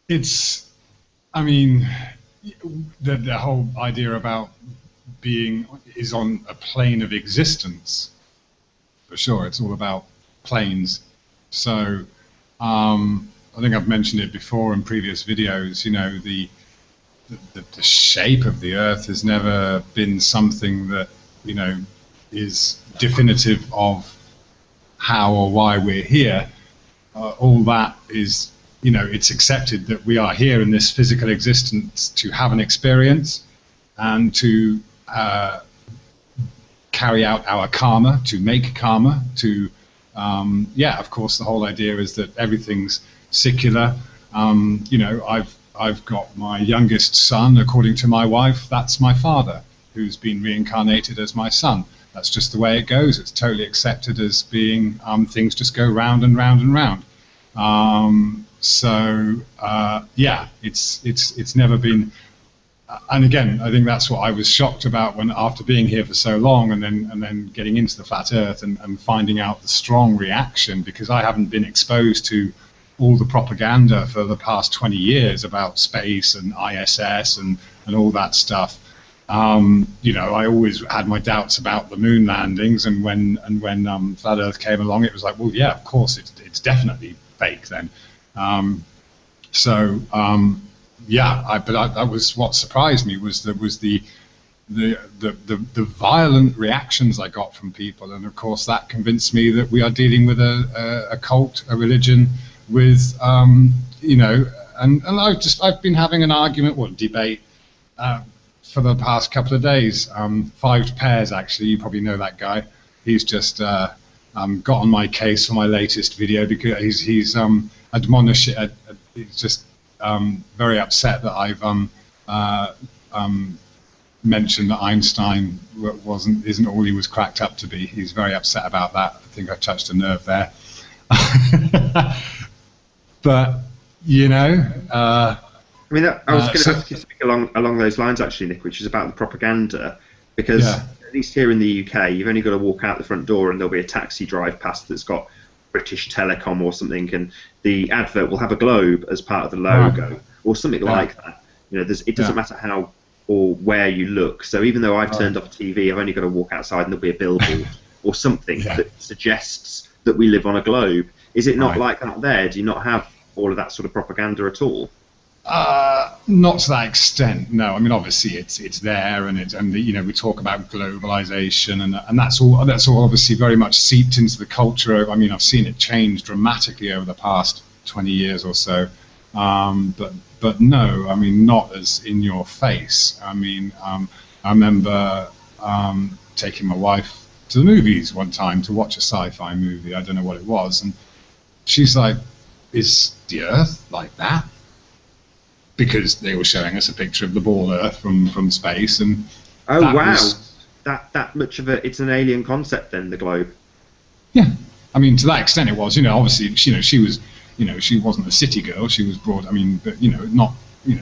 It's, I mean, the whole idea about being is on a plane of existence. For sure, it's all about planes. So, I think I've mentioned it before in previous videos. You know, the shape of the Earth has never been something that, you know, is definitive of how or why we're here. All that is, you know, it's accepted that we are here in this physical existence to have an experience and to carry out our karma, to make karma, to, yeah, of course, the whole idea is that everything's secular. You know, I've got my youngest son, according to my wife, that's my father, who's been reincarnated as my son. That's just the way it goes. It's totally accepted as being, things just go round and round and round. Yeah, it's never been, and again, I think that's what I was shocked about when, after being here for so long, and then getting into the flat Earth and finding out the strong reaction, because I haven't been exposed to all the propaganda for the past 20 years about space and ISS and all that stuff. You know, I always had my doubts about the moon landings, and when Flat Earth came along, it was like, well, yeah, of course, it's definitely fake then. Yeah, but that was what surprised me, was the violent reactions I got from people, and of course that convinced me that we are dealing with a cult, a religion, with you know, and I've been having an argument, debate, for the past couple of days. Five Pairs, actually, you probably know that guy. He's just got on my case for my latest video because he's admonished. He's just very upset that I've mentioned that Einstein isn't all he was cracked up to be. He's very upset about that. I think I touched a nerve there. But you know, I mean, I was going to ask you to speak along those lines, actually, Nick, which is about the propaganda, because at least here in the UK, you've only got to walk out the front door and there'll be a taxi drive past that's got British Telecom or something, and the advert will have a globe as part of the logo or something like that. You know, it doesn't matter how or where you look. So even though I've turned off TV, I've only got to walk outside and there'll be a billboard or something that suggests that we live on a globe. Is it not like that there? Do you not have all of that sort of propaganda at all? Not to that extent, no. I mean, obviously it's there, and you know, we talk about globalization, and that's all obviously very much seeped into the culture. I mean, I've seen it change dramatically over the past 20 years or so. But no, I mean, not as in your face. I mean, I remember taking my wife to the movies one time to watch a sci-fi movie. I don't know what it was, and she's like, "Is the Earth like that?" Because they were showing us a picture of the ball Earth from space, and that much of a, it's an alien concept then, the globe. Yeah, I mean, to that extent it was. Obviously, she was, she wasn't a city girl. She was brought. I mean, but not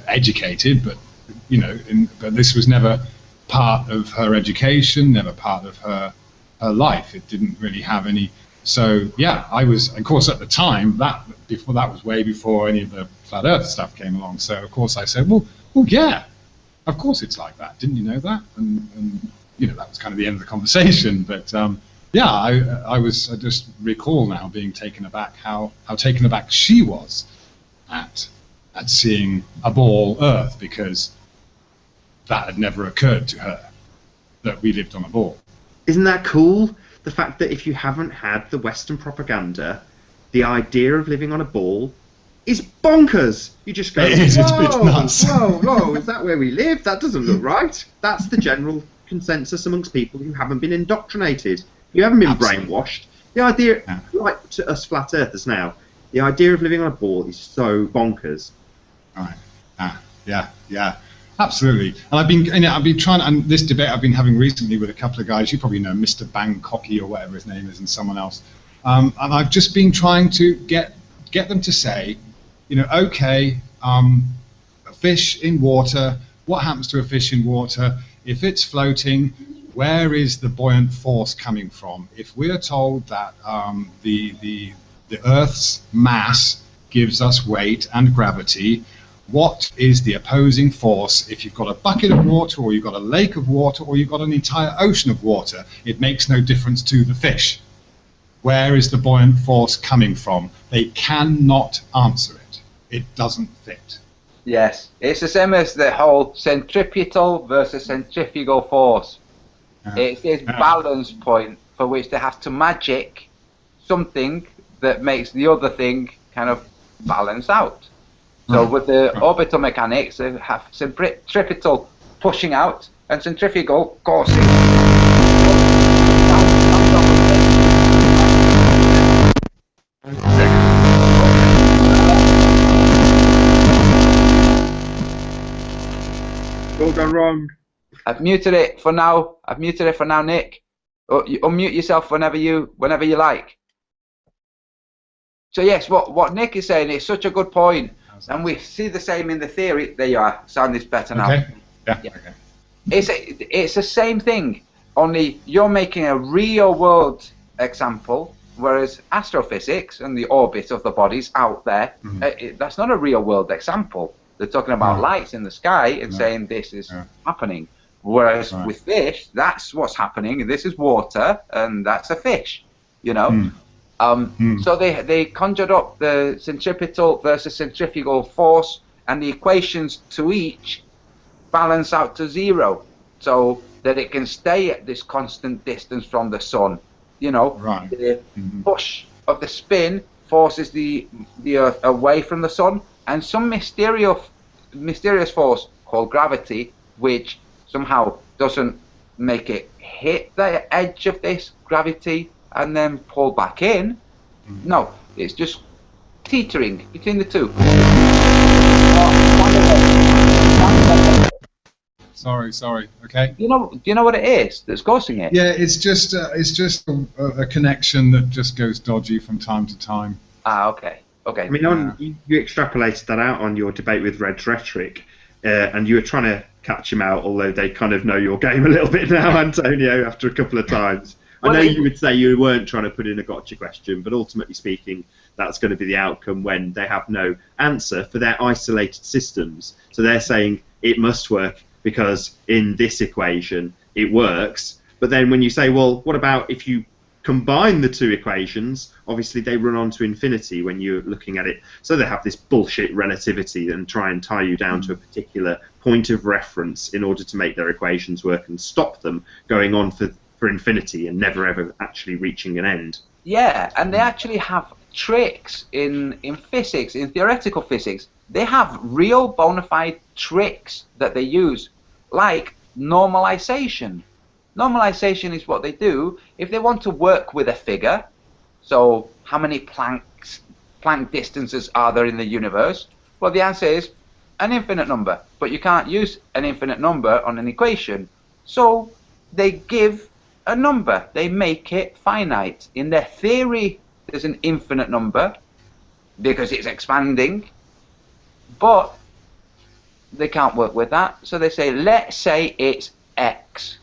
educated, but but this was never part of her education, never part of her life. It didn't really have any. So yeah, I was, of course, at the time that was way before any of the flat Earth stuff came along. So of course I said, well, yeah, of course it's like that. Didn't you know that? And that was kind of the end of the conversation. But yeah, I just recall now being taken aback how taken aback she was at seeing a ball Earth, because that had never occurred to her that we lived on a ball. Isn't that cool? The fact that if you haven't had the Western propaganda, the idea of living on a ball is bonkers. You just go, it is, it's nuts. Whoa, is that where we live? That doesn't look right. That's the general consensus amongst people who haven't been indoctrinated. You haven't been brainwashed. The idea, like to us flat earthers now, the idea of living on a ball is so bonkers. Right. Yeah. Absolutely. And I've been trying, and this debate I've been having recently with a couple of guys, you probably know Mr. Bangkoki or whatever his name is, and someone else. And I've just been trying to get them to say, okay, a fish in water, what happens to a fish in water? If it's floating, where is the buoyant force coming from? If we're told that the Earth's mass gives us weight and gravity, what is the opposing force? If you've got a bucket of water, or you've got a lake of water, or you've got an entire ocean of water, it makes no difference to the fish. Where is the buoyant force coming from? They cannot answer it. It doesn't fit. Yes, it's the same as the whole centripetal versus centrifugal force. It's this balance point for which they have to magic something that makes the other thing kind of balance out. So with the orbital mechanics, they have centripetal pushing out and centrifugal coursing. All gone wrong. I've muted it for now. Nick. You unmute yourself whenever you like. So yes, what Nick is saying is such a good point. And we see the same in the theory. There you are. Sound is better now. Okay. Yeah. Okay. It's the same thing. Only you're making a real world example, whereas astrophysics and the orbit of the bodies out there, that's not a real world example. They're talking about lights in the sky and saying this is happening. Whereas with fish, that's what's happening. And this is water, and that's a fish. So they conjured up the centripetal versus centrifugal force, and the equations to each balance out to zero, so that it can stay at this constant distance from the sun. The push of the spin forces the Earth away from the sun, and some mysterious force called gravity, which somehow doesn't make it hit the edge of this gravity and then pull back in. No, it's just teetering between the two. Sorry. Okay. Do you know what it is that's causing it? Yeah, it's just a connection that just goes dodgy from time to time. Okay. I mean, you extrapolated that out on your debate with Red's Rhetoric, and you were trying to catch him out, although they kind of know your game a little bit now, Antonio, after a couple of times. I know you would say you weren't trying to put in a gotcha question, but ultimately speaking, that's going to be the outcome when they have no answer for their isolated systems. So they're saying it must work because in this equation it works. But then when you say, well, what about if you combine the two equations, obviously they run on to infinity when you're looking at it. So they have this bullshit relativity and try and tie you down to a particular point of reference in order to make their equations work and stop them going on for infinity and never ever actually reaching an end. Yeah, and they actually have tricks in physics, in theoretical physics. They have real bona fide tricks that they use, like normalization. Normalization is what they do if they want to work with a figure. So how many Planck distances are there in the universe? Well, the answer is an infinite number, but you can't use an infinite number on an equation. So they give a number. They make it finite. In their theory, there's an infinite number because it's expanding, but they can't work with that. So they say, let's say it's x.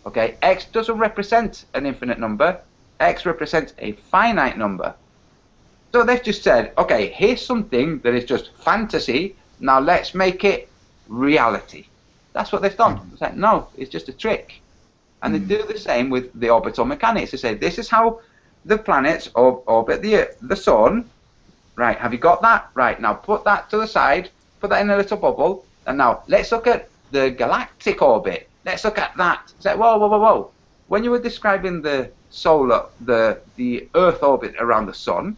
Okay, x doesn't represent an infinite number. X represents a finite number. So they've just said, okay, here's something that is just fantasy. Now let's make it reality. That's what they've done. It's like, no, it's just a trick. And they do the same with the orbital mechanics. They say, this is how the planets orbit the sun. Right, have you got that? Right, now put that to the side, put that in a little bubble, and now let's look at the galactic orbit. Let's look at that. It's like, whoa, whoa, whoa, whoa. When you were describing the Earth orbit around the sun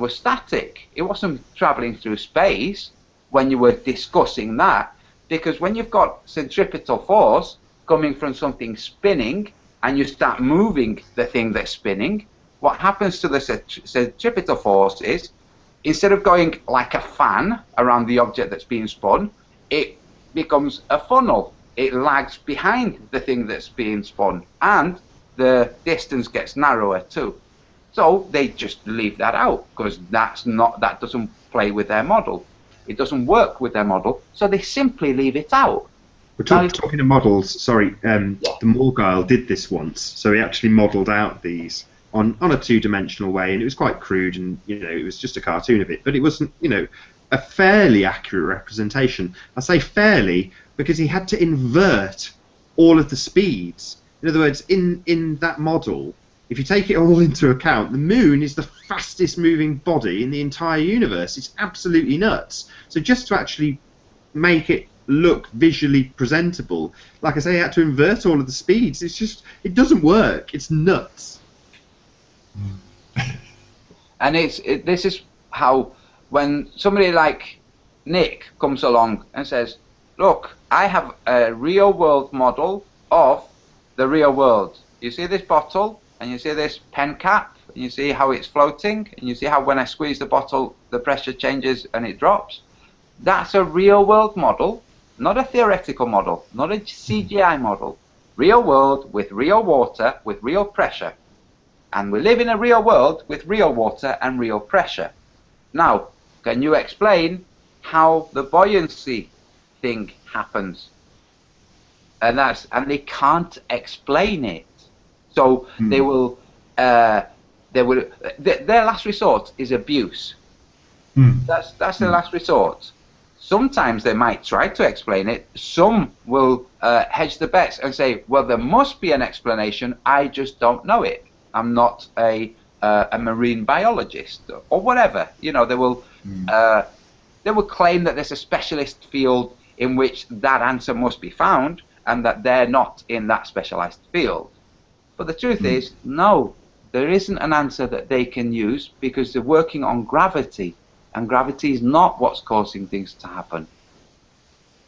was static. It wasn't traveling through space when you were discussing that, because when you've got centripetal force coming from something spinning and you start moving the thing that's spinning, what happens to the centripetal force is, instead of going like a fan around the object that's being spun, it becomes a funnel. It lags behind the thing that's being spun, and the distance gets narrower too. So they just leave that out because that doesn't play with their model. It doesn't work with their model, so they simply leave it out. We're talking of models. Sorry, the Morgile did this once, so he actually modelled out these on a two-dimensional way, and it was quite crude, and it was just a cartoon of it, but it wasn't a fairly accurate representation. I say fairly because he had to invert all of the speeds. In other words, in that model, if you take it all into account, the moon is the fastest moving body in the entire universe. It's absolutely nuts. So just to actually make it look visually presentable, like I say, you had to invert all of the speeds. It's just, it doesn't work. It's nuts. And this is how, when somebody like Nick comes along and says, look, I have a real world model of the real world. You see this bottle, and you see this pen cap, and you see how it's floating, and you see how when I squeeze the bottle, the pressure changes and it drops. That's a real world model, not a theoretical model, not a CGI model. Real world with real water, with real pressure. And we live in a real world with real water and real pressure. Now, can you explain how the buoyancy thing happens? And they can't explain it. So their last resort is abuse. That's their last resort. Sometimes they might try to explain it. Some will hedge the bets and say, well, there must be an explanation, I just don't know it. I'm not a marine biologist or whatever. They will claim that there's a specialist field in which that answer must be found, and that they're not in that specialized field. But the truth is, no, there isn't an answer that they can use because they're working on gravity, and gravity is not what's causing things to happen.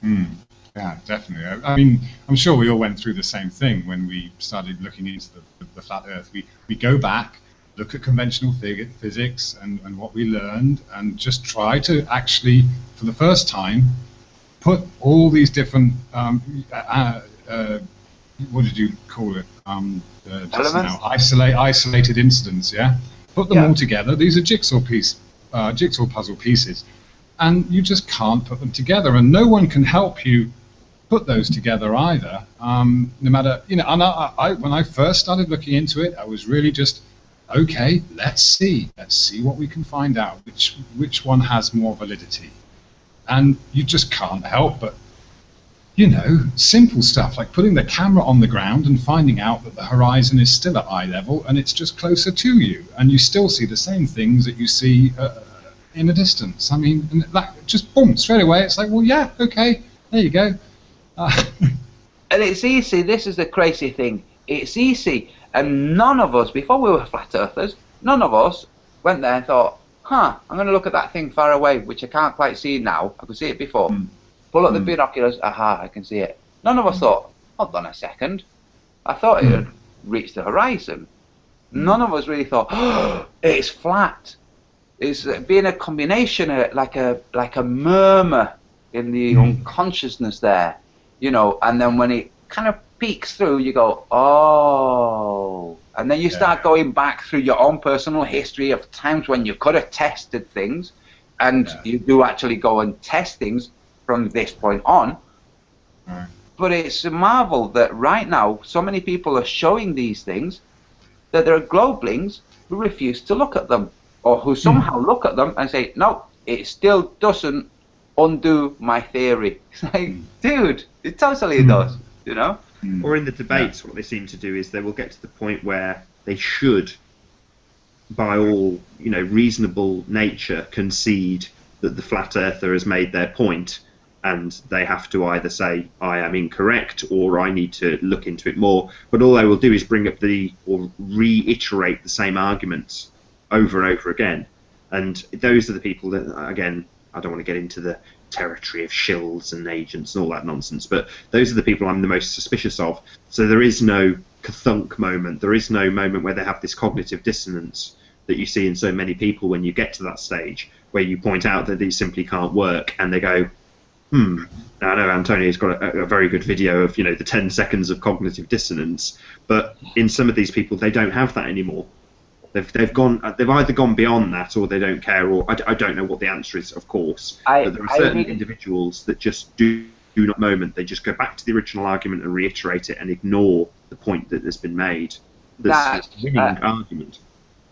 Yeah, definitely. I mean, I'm sure we all went through the same thing when we started looking into the flat Earth. We go back, look at conventional physics and what we learned, and just try to actually, for the first time, put all these different what did you call it? Just now, isolated incidents. Yeah, put them all together. These are jigsaw puzzle pieces, and you just can't put them together, and no one can help you put those together either. No matter, and I when I first started looking into it, I was really just, okay, let's see what we can find out, which one has more validity, and you just can't help but, simple stuff like putting the camera on the ground and finding out that the horizon is still at eye level and it's just closer to you, and you still see the same things that you see in a distance. I mean, and that just boom, straight away. It's like, well, yeah, okay, there you go. And it's easy. This is the crazy thing. It's easy, and none of us, before we were flat earthers, none of us went there and thought, I'm going to look at that thing far away, which I can't quite see now. I could see it before. Pull up the binoculars, aha, I can see it. None of us thought, hold on a second, I thought it had reached the horizon. None of us really thought, it's flat. It's being a combination, like a murmur in the unconsciousness there, and then when it kind of peeks through, you go, oh, and then you start going back through your own personal history of times when you could have tested things, and you do actually go and test things from this point on. Right. But it's a marvel that right now so many people are showing these things that there are globalings who refuse to look at them, or who somehow look at them and say, no, it still doesn't undo my theory. It's like, dude, it totally does, you know? Or in the debates, what they seem to do is they will get to the point where they should, by all reasonable nature, concede that the flat earther has made their point, and they have to either say, I am incorrect, or I need to look into it more. But all they will do is bring up or reiterate the same arguments over and over again. And those are the people that, again, I don't want to get into the territory of shills and agents and all that nonsense, but those are the people I'm the most suspicious of. So there is no kathunk moment. There is no moment where they have this cognitive dissonance that you see in so many people when you get to that stage, where you point out that these simply can't work, and they go, Now, I know Antonio's got a very good video of the 10 seconds of cognitive dissonance, but in some of these people they don't have that anymore. They've either gone beyond that, or they don't care, or I don't know what the answer is, of course. But there are certain individuals that just do not moment. They just go back to the original argument and reiterate it and ignore the point that has been made. That's a winning argument.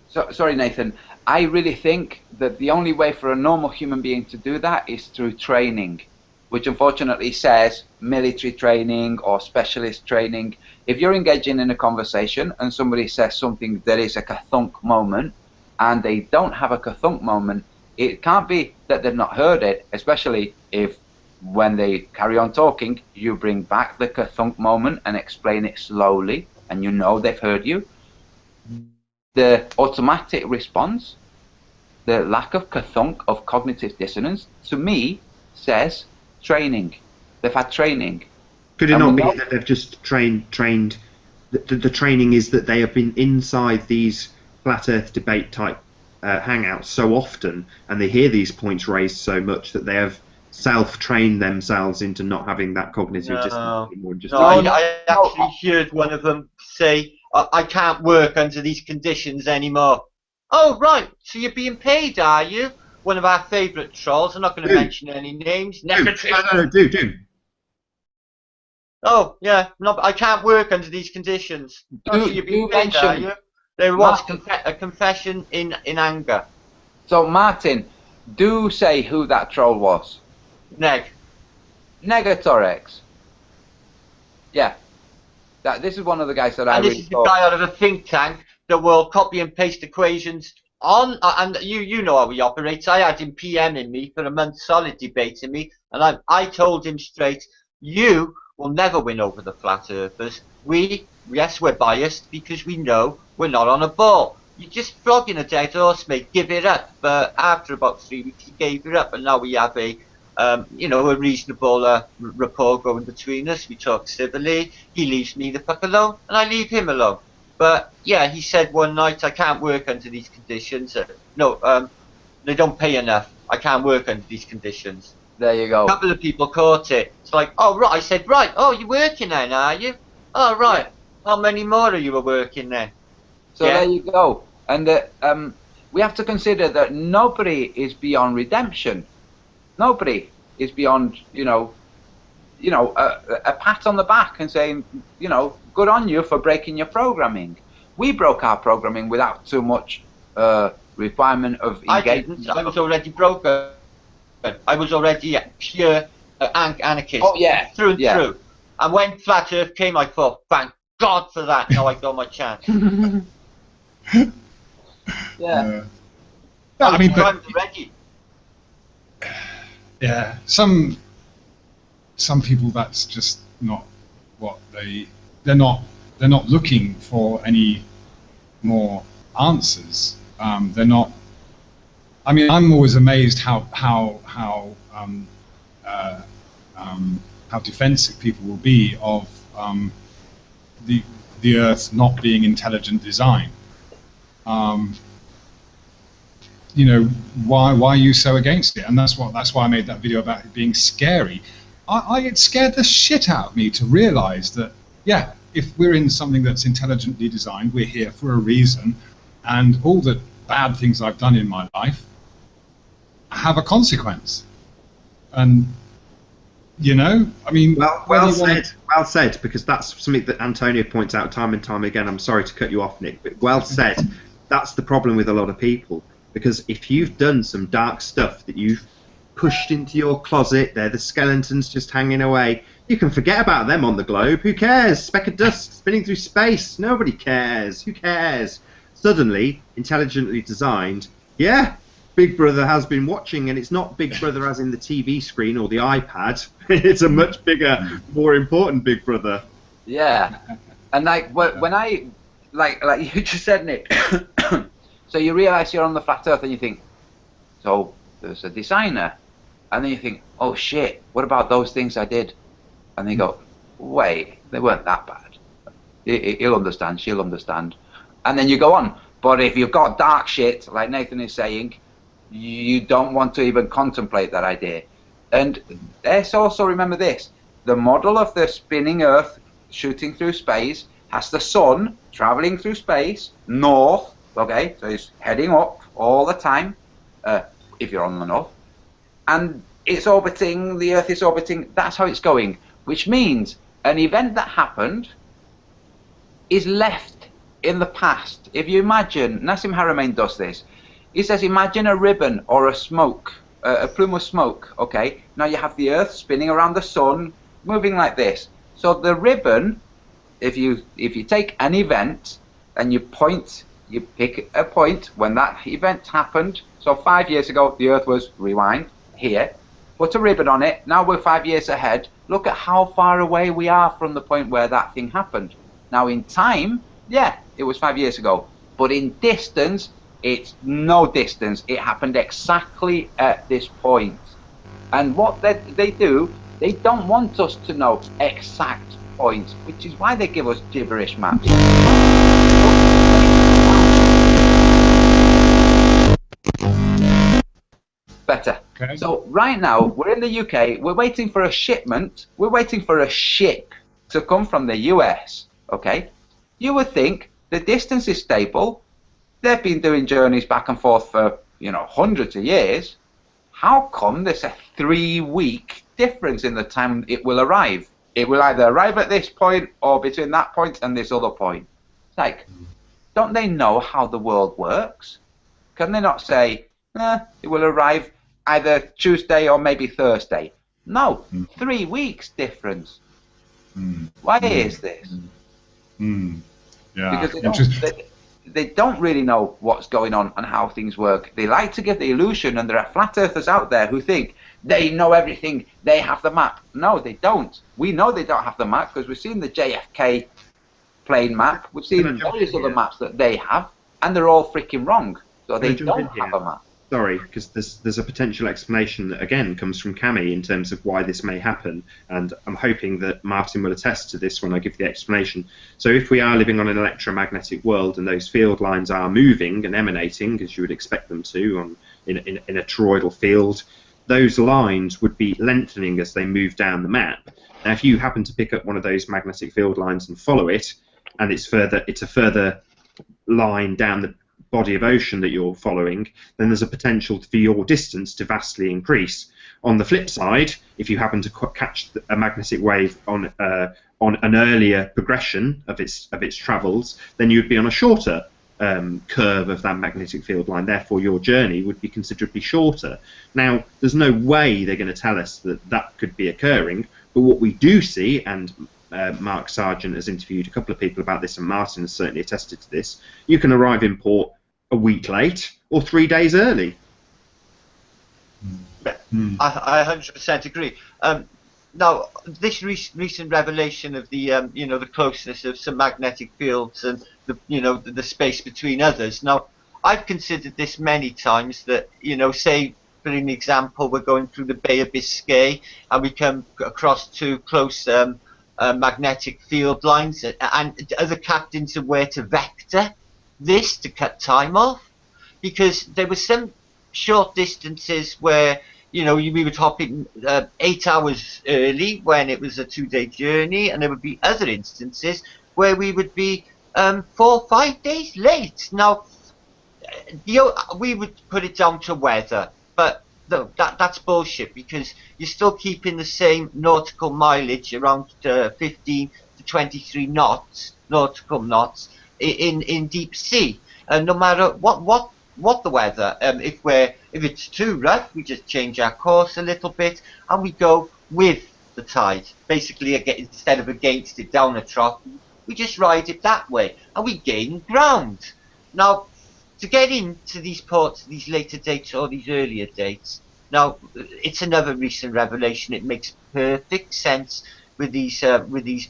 Sorry, Nathan. I really think that the only way for a normal human being to do that is through training, which unfortunately says military training or specialist training. If you're engaging in a conversation and somebody says something that is a kathunk moment, and they don't have a kathunk moment, it can't be that they've not heard it, especially if when they carry on talking, you bring back the kathunk moment and explain it slowly, and they've heard you. The automatic response, the lack of kathunk, of cognitive dissonance, to me says training. They've had training. Could it not be that they've just trained? The training is that they have been inside these flat Earth debate type hangouts so often, and they hear these points raised so much that they have self-trained themselves into not having that cognitive dissonance anymore. I actually heard one of them say, I can't work under these conditions anymore. Oh, right, so you're being paid, are you? One of our favourite trolls, I'm not going to mention any names. No, do. Oh, yeah, I can't work under these conditions. So you're being paid, are you? There was a confession in anger. So, Martin, do say who that troll was. Negatorex. Yeah. This is one of the guys that I really thought. And this is the guy out of a think tank that will copy and paste equations on, and you know how he operates. I had him PMing me for a month solid, debating me, and I told him straight, you will never win over the flat earthers. Yes, we're biased because we know we're not on a ball. You're just flogging a dead horse, mate. Give it up. But after about 3 weeks, he gave it up, and now we have a reasonable rapport going between us. We talk civilly. He leaves me the fuck alone, and I leave him alone. But yeah, he said one night, I can't work under these conditions. They don't pay enough. I can't work under these conditions. There you go. A couple of people caught it. It's like, oh right. I said, right. Oh, you're working then, are you? Oh right. Yeah. How many more are you working then? So there you go. And we have to consider that nobody is beyond redemption. Nobody is beyond, a pat on the back and saying, good on you for breaking your programming. We broke our programming without too much requirement of engagement. I was already broken. I was already a pure anarchist. Oh, yeah. Through and through. And when Flat Earth came, I thought, thank God for that. Now I got my chance. Yeah. I mean, I'm ready. Yeah, some people, that's just not what they're not looking for any more answers. They're not. I mean, I'm always amazed how defensive people will be of the Earth not being intelligent design. Why are you so against it? And that's why I made that video about it being scary. It scared the shit out of me to realize that yeah, if we're in something that's intelligently designed, we're here for a reason, and all the bad things I've done in my life have a consequence. And, you know, I mean... Well said, because that's something that Antonio points out time and time again. I'm sorry to cut you off, Nick, but well said. That's the problem with a lot of people, because if you've done some dark stuff that you've pushed into your closet, they're the skeletons just hanging away, you can forget about them on the globe. Who cares? Speck of dust spinning through space. Nobody cares. Who cares? Suddenly, intelligently designed, yeah, Big Brother has been watching, and it's not Big Brother as in the TV screen or the iPad. It's a much bigger, more important Big Brother. Yeah, and like when I like you just said, Nick. So you realise you're on the flat Earth, and you think, so there's a designer, and then you think, oh shit, what about those things I did? And then you go, wait, they weren't that bad. He'll understand, she'll understand, and then you go on. But if you've got dark shit, like Nathan is saying, you don't want to even contemplate that idea. And let's also remember this: the model of the spinning Earth shooting through space has the sun traveling through space north. Okay, so it's heading up all the time, if you're on the north, and it's orbiting. The Earth is orbiting. That's how it's going. Which means an event that happened is left in the past. If you imagine, Nassim Haramein does this. He says, imagine a ribbon or a smoke, a plume of smoke. Okay, now you have the Earth spinning around the sun, moving like this. So the ribbon, if you take an event and you pick a point when that event happened. So 5 years ago, the Earth was, rewind, here. Put a ribbon on it. Now we're 5 years ahead. Look at how far away we are from the point where that thing happened. Now in time, yeah, it was 5 years ago. But in distance, it's no distance. It happened exactly at this point. And what they do, they don't want us to know exact points, which is why they give us gibberish maps. Better. Okay. So right now, we're in the UK. We're waiting for a shipment. We're waiting for a ship to come from the US. Okay? You would think the distance is stable. They've been doing journeys back and forth for, hundreds of years. How come there's a 3-week difference in the time it will arrive? It will either arrive at this point or between that point and this other point. It's like, don't they know how the world works? Can they not say, it will arrive either Tuesday or maybe Thursday? No, 3 weeks difference. Why is this? Yeah. Because they don't really know what's going on and how things work. They like to give the illusion, and there are flat earthers out there who think they know everything, they have the map. No, they don't. We know they don't have the map because we've seen the JFK plane map. We've seen various other maps that they have, and they're all freaking wrong. So they don't have a map. Sorry, because there's a potential explanation that, again, comes from Cami in terms of why this may happen, and I'm hoping that Martin will attest to this when I give the explanation. So if we are living on an electromagnetic world and those field lines are moving and emanating, as you would expect them to in a toroidal field, those lines would be lengthening as they move down the map. Now, if you happen to pick up one of those magnetic field lines and follow it, and it's a further line down the body of ocean that you're following, then there's a potential for your distance to vastly increase. On the flip side, if you happen to catch a magnetic wave on an earlier progression of its travels, then you'd be on a shorter curve of that magnetic field line. Therefore, your journey would be considerably shorter. Now, there's no way they're going to tell us that could be occurring, but what we do see, and Mark Sargent has interviewed a couple of people about this, and Martin has certainly attested to this, you can arrive in port a week late or 3 days early. I 100% agree. Now, this recent revelation of the the closeness of some magnetic fields and the space between others. Now, I've considered this many times that say for an example, we're going through the Bay of Biscay and we come across two close magnetic field lines, and other captains aware to vector this to cut time off, because there were some short distances where you know, we would hop in 8 hours early when it was a 2-day journey, and there would be other instances where we would be 4 or 5 days late. Now, we would put it down to weather, but that's bullshit, because you're still keeping the same nautical mileage, around 15 to 23 knots, nautical knots, in deep sea. And no matter what the weather, if it's too rough, we just change our course a little bit and we go with the tide. Basically, instead of against it down a trough, we just ride it that way and we gain ground. Now, to get into these ports, these later dates or these earlier dates, now it's another recent revelation. It makes perfect sense with these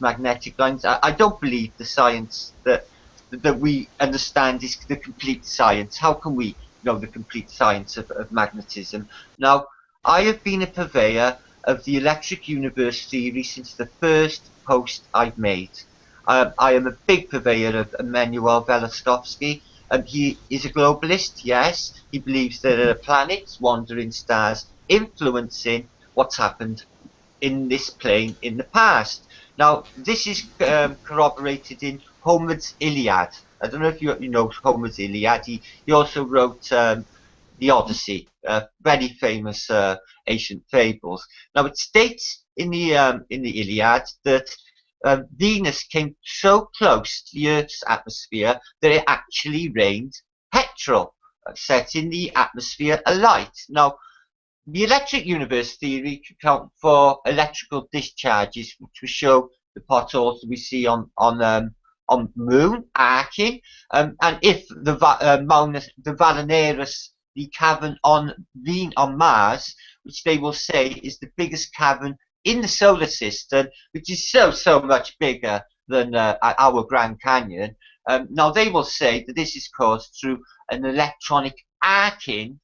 magnetic lines. I don't believe the science that we understand is the complete science. How can we know the complete science of magnetism? Now, I have been a purveyor of the electric universe theory since the first post I've made. I am a big purveyor of Emmanuel Velostovsky. He is a globalist, yes. He believes there are planets, wandering stars, influencing what's happened in this plane in the past. Now, this is corroborated in Homer's Iliad. I don't know if you know Homer's Iliad. He also wrote the Odyssey, very famous ancient fables. Now, it states in the Iliad that Venus came so close to the Earth's atmosphere that it actually rained petrol, setting the atmosphere alight. Now, the electric universe theory can account for electrical discharges, which will show the potholes that we see on Moon arcing, and if the Valaneris, the cavern on Mars, which they will say is the biggest cavern in the solar system, which is so much bigger than our Grand Canyon. Now they will say that this is caused through an electronic arcing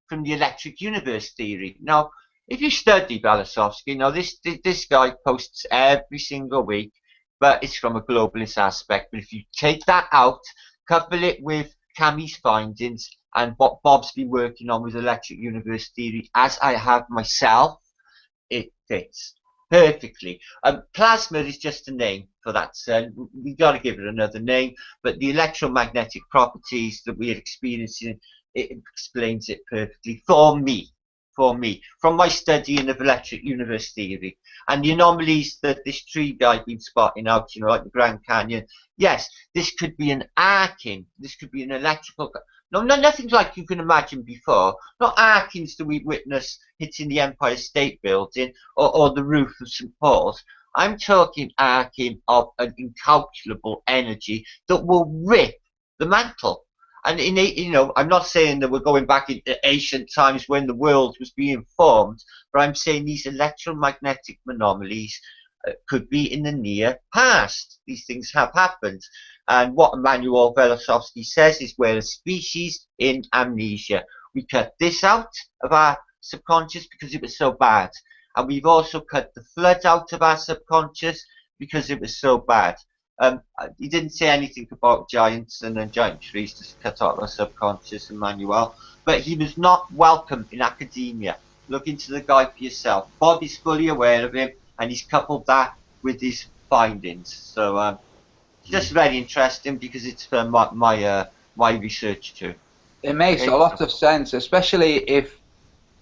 from the electric universe theory. Now, if you study Velostovsky, now this guy posts every single week, but it's from a globalist aspect. But if you take that out, couple it with Cammy's findings and what Bob's been working on with electric universe theory, as I have myself, it fits perfectly. Plasma is just a name for that cell. We've got to give it another name, but the electromagnetic properties that we are experiencing, it explains it perfectly for me, from my studying of electric universe theory. And the anomalies that this tree guy been spotting out, you know, like the Grand Canyon, yes, this could be an arcing, this could be an electrical. No, nothing like you can imagine before. Not arcings that we witness hitting the Empire State Building or the roof of St. Paul's. I'm talking arcing of an incalculable energy that will rip the mantle. And you know, I'm not saying that we're going back into ancient times when the world was being formed, but I'm saying these electromagnetic anomalies could be in the near past. These things have happened. And what Emmanuel Velostovsky says is we're a species in amnesia. We cut this out of our subconscious because it was so bad. And we've also cut the flood out of our subconscious because it was so bad. He didn't say anything about giants and giant trees to cut out our subconscious, Emmanuel. But he was not welcome in academia. Look into the guy for yourself. Bob is fully aware of him, and he's coupled that with his findings. So it's just very interesting because it's for my research too. It makes a lot of sense, especially if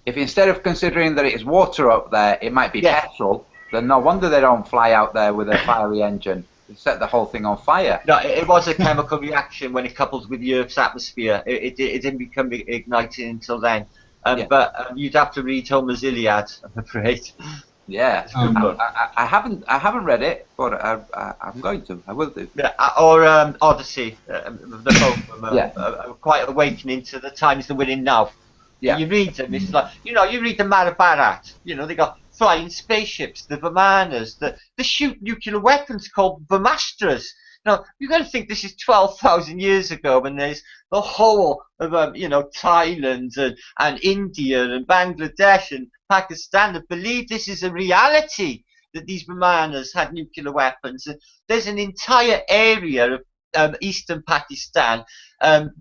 instead of considering that it is water up there, it might be petrol. Then no wonder they don't fly out there with a fiery engine. Set the whole thing on fire. No, it was a chemical reaction when it coupled with the Earth's atmosphere. It didn't become ignited until then. But you'd have to read Homer's Iliad, I'm afraid. Yeah, I haven't read it, but I'm going to. I will do. Yeah, or Odyssey. The both of them are quite awakening to the times that we're in now. Yeah. You read them, it's like, you know, you read the Mahabharata. You know, they got flying spaceships, the Vimanas, they shoot nuclear weapons called Vimastras. Now, you've got to think this is 12,000 years ago, and there's the whole of, you know, Thailand and India and Bangladesh and Pakistan that believe this is a reality, that these Vimanas had nuclear weapons. And there's an entire area of eastern Pakistan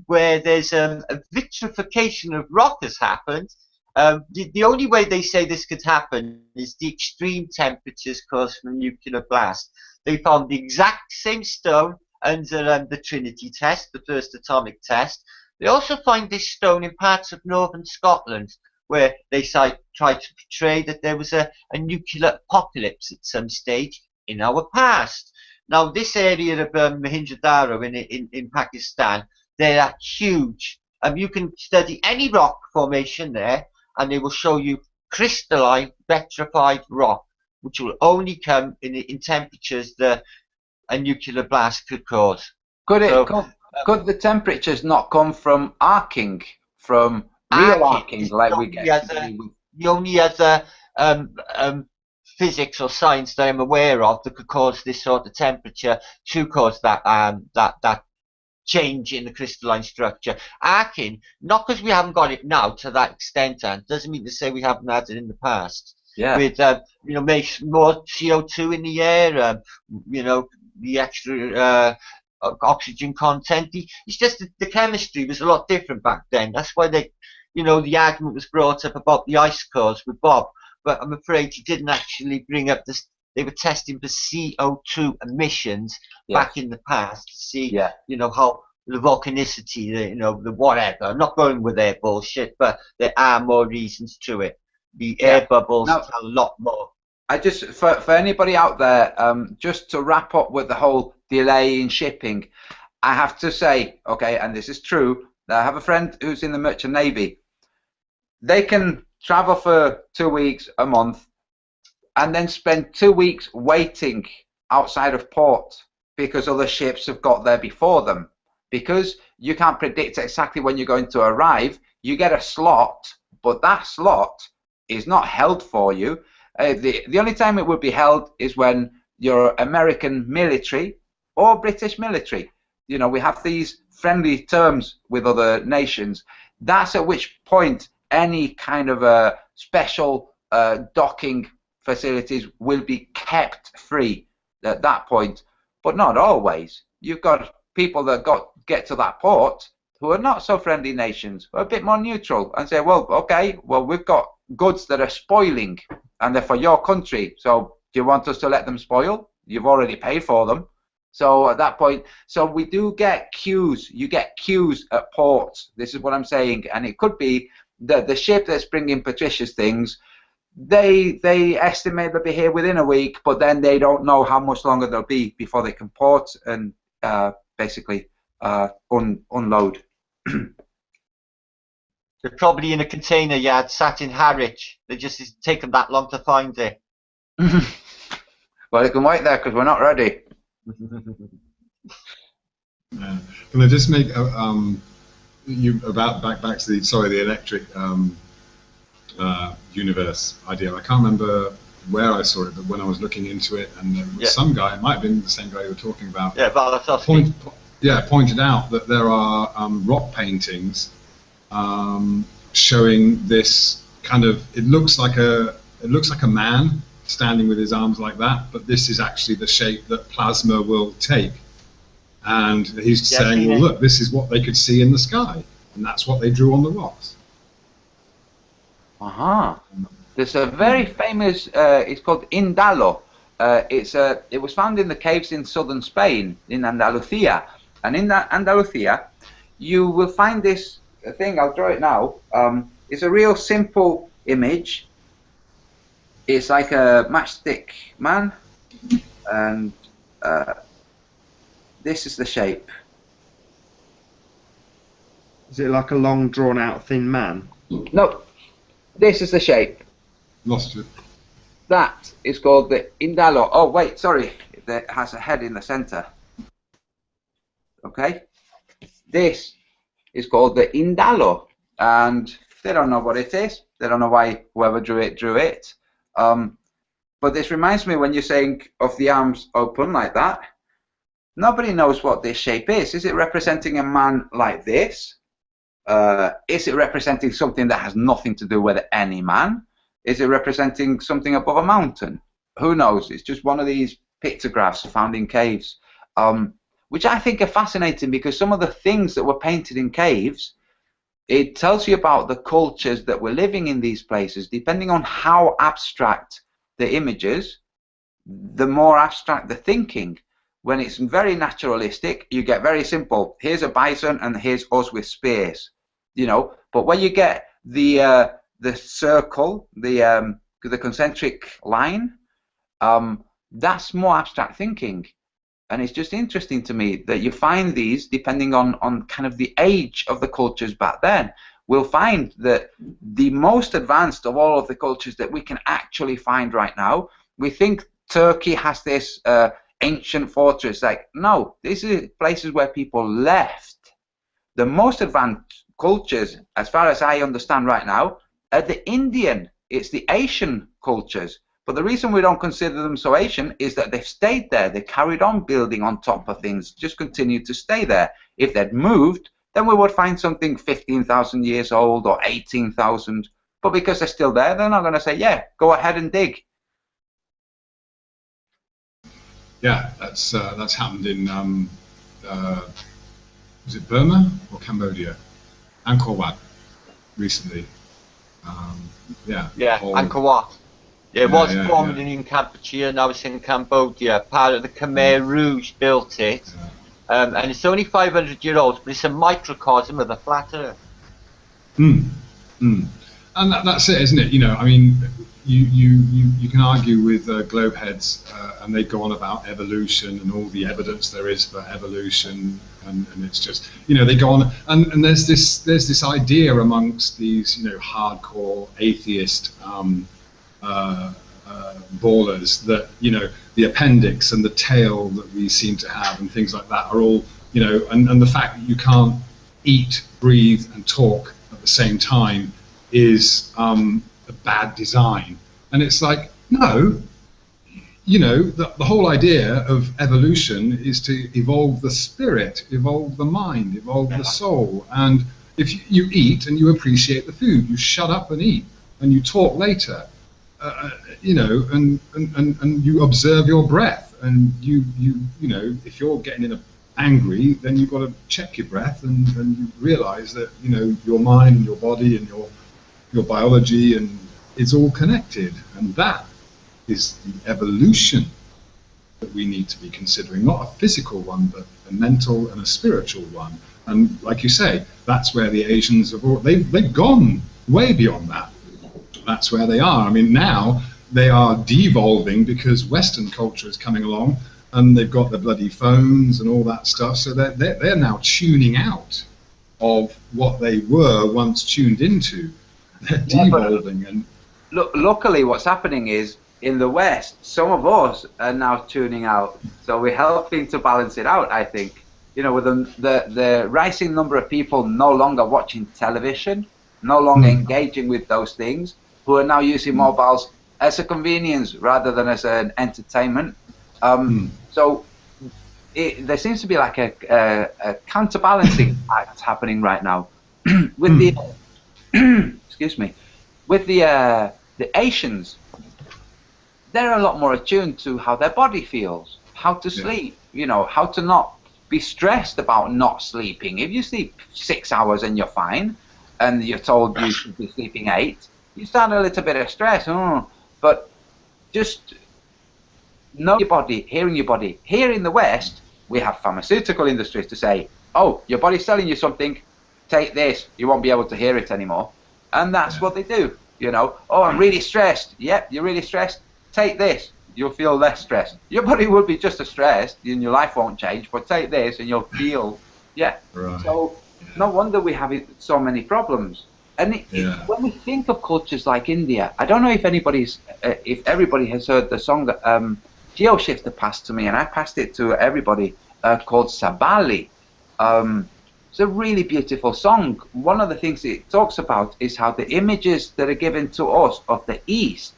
where there's a vitrification of rock has happened, The only way they say this could happen is the extreme temperatures caused from a nuclear blast. They found the exact same stone under the Trinity test, the first atomic test. They also find this stone in parts of northern Scotland, where they tried to portray that there was a nuclear apocalypse at some stage in our past. Now, this area of Mohenjo-Daro in Pakistan, they are huge. You can study any rock formation there, and they will show you crystalline, petrified rock, which will only come in temperatures that a nuclear blast could cause. Could the temperatures not come from arcing, from real arcing, like we get? The only other physics or science that I'm aware of that could cause this sort of temperature to cause that that change in the crystalline structure. Arcing, not because we haven't got it now to that extent, and doesn't mean to say we haven't had it in the past. Yeah. With makes more CO2 in the air, the extra oxygen content. It's just that the chemistry was a lot different back then. That's why the argument was brought up about the ice cores with Bob. But I'm afraid he didn't actually bring up this. They were testing for CO2 emissions back in the past to see, how the volcanicity, the whatever. I'm not going with their bullshit, but there are more reasons to it. The air bubbles tell a lot more. I just, for anybody out there, just to wrap up with the whole delay in shipping, I have to say, okay, and this is true, I have a friend who's in the Merchant Navy. They can travel for 2 weeks, a month, and then spend 2 weeks waiting outside of port because other ships have got there before them. Because you can't predict exactly when you're going to arrive, you get a slot, but that slot is not held for you. The only time it would be held is when you're American military or British military. We have these friendly terms with other nations. That's at which point any kind of a special docking facilities will be kept free at that point, but not always. You've got people that get to that port who are not so friendly nations, who are a bit more neutral, and say, well, okay, we've got goods that are spoiling and they're for your country, so do you want us to let them spoil? You've already paid for them. So at that point, so we do get queues. You get queues at ports. This is what I'm saying, and it could be that the ship that's bringing Patricia's things, they estimate they'll be here within a week, but then they don't know how much longer they'll be before they can port and basically unload. They're probably in a container yard sat in Harwich. They just it's taken that long to find it. Well, they can wait there because we're not ready. Yeah. Can I just make back to the electric universe idea? I can't remember where I saw it, but when I was looking into it, and there was some guy, it might have been the same guy you were talking about. Yeah, Valatowski. Pointed out that there are rock paintings showing this kind of. It looks like a man standing with his arms like that, but this is actually the shape that plasma will take. And he's saying, well, look, this is what they could see in the sky, and that's what they drew on the rocks. There's a very famous. It's called Indalo. It was found in the caves in southern Spain, in Andalusia, and in Andalusia, you will find this thing. I'll draw it now. It's a real simple image. It's like a matchstick man, and this is the shape. Is it like a long, drawn-out, thin man? No, this is the shape. Lost it. That is called the Indalo. Oh, wait, sorry. It has a head in the center. Okay? This is called the Indalo, and they don't know what it is. They don't know why whoever drew it. But this reminds me when you're saying of the arms open like that. Nobody knows what this shape is. Is it representing a man like this? Is it representing something that has nothing to do with any man? Is it representing something above a mountain? Who knows? It's just one of these pictographs found in caves, which I think are fascinating because some of the things that were painted in caves it tells you about the cultures that were living in these places. Depending on how abstract the images, the more abstract the thinking. When it's very naturalistic, you get very simple. Here's a bison and here's us with spears, you know. But when you get the circle, the concentric line, that's more abstract thinking. And it's just interesting to me that you find these, depending on kind of the age of the cultures back then. We'll find that the most advanced of all of the cultures that we can actually find right now, we think Turkey has this ancient fortress. Like, no, these are places where people left. The most advanced cultures, as far as I understand right now, are the Indian, it's the Asian cultures. But the reason we don't consider them so Asian is that they've stayed there. They carried on building on top of things, just continued to stay there. If they'd moved, then we would find something 15,000 years old or 18,000. But because they're still there, they're not going to say, yeah, go ahead and dig. Yeah, that's happened in, was it Burma or Cambodia? Angkor Wat recently. Yeah, Angkor Wat. It was formed in Kampuchea, now it's in Cambodia. Part of the Khmer Rouge built it, and it's only 500 years old, but it's a microcosm of the flat Earth. And that's it, isn't it? You know, I mean, you can argue with globe heads, and they go on about evolution and all the evidence there is for evolution, and it's just, you know, they go on, and there's this idea amongst these, you know, hardcore atheist ballers that, you know, the appendix and the tail that we seem to have and things like that are all, you know, and the fact that you can't eat, breathe and talk at the same time is a bad design. And it's like, no, you know, the whole idea of evolution is to evolve the spirit, evolve the mind, evolve the soul. And if you eat and you appreciate the food, you shut up and eat and you talk later. You know, and you observe your breath, and you know, if you're getting angry, then you've got to check your breath, and you realise that, you know, your mind and your body and your biology and it's all connected, and that is the evolution that we need to be considering, not a physical one, but a mental and a spiritual one. And like you say, that's where the Asians they've gone way beyond that. That's where they are. I mean, now they are devolving because Western culture is coming along, and they've got the bloody phones and all that stuff. So they're now tuning out of what they were once tuned into. They're devolving. And look, luckily, what's happening is in the West, some of us are now tuning out. So we're helping to balance it out, I think. You know, with the rising number of people no longer watching television, no longer engaging with those things, who are now using mobiles as a convenience rather than as an entertainment. So there seems to be like a counterbalancing act happening right now with the excuse me, with the Asians. They're a lot more attuned to how their body feels, how to sleep, you know, how to not be stressed about not sleeping. If you sleep 6 hours and you're fine, and you're told you should be sleeping 8, you start a little bit of stress. But just know your body, hearing your body. Here in the West, we have pharmaceutical industries to say, oh, your body's telling you something, take this, you won't be able to hear it anymore. And that's what they do, you know. Oh, I'm really stressed. Yep, you're really stressed. Take this, you'll feel less stressed. Your body will be just as stressed, and your life won't change, but take this and you'll feel, Right. So no wonder we have so many problems. And when we think of cultures like India, I don't know if everybody has heard the song that GeoShifter passed to me, and I passed it to everybody, called Sabali. It's a really beautiful song. One of the things it talks about is how the images that are given to us of the East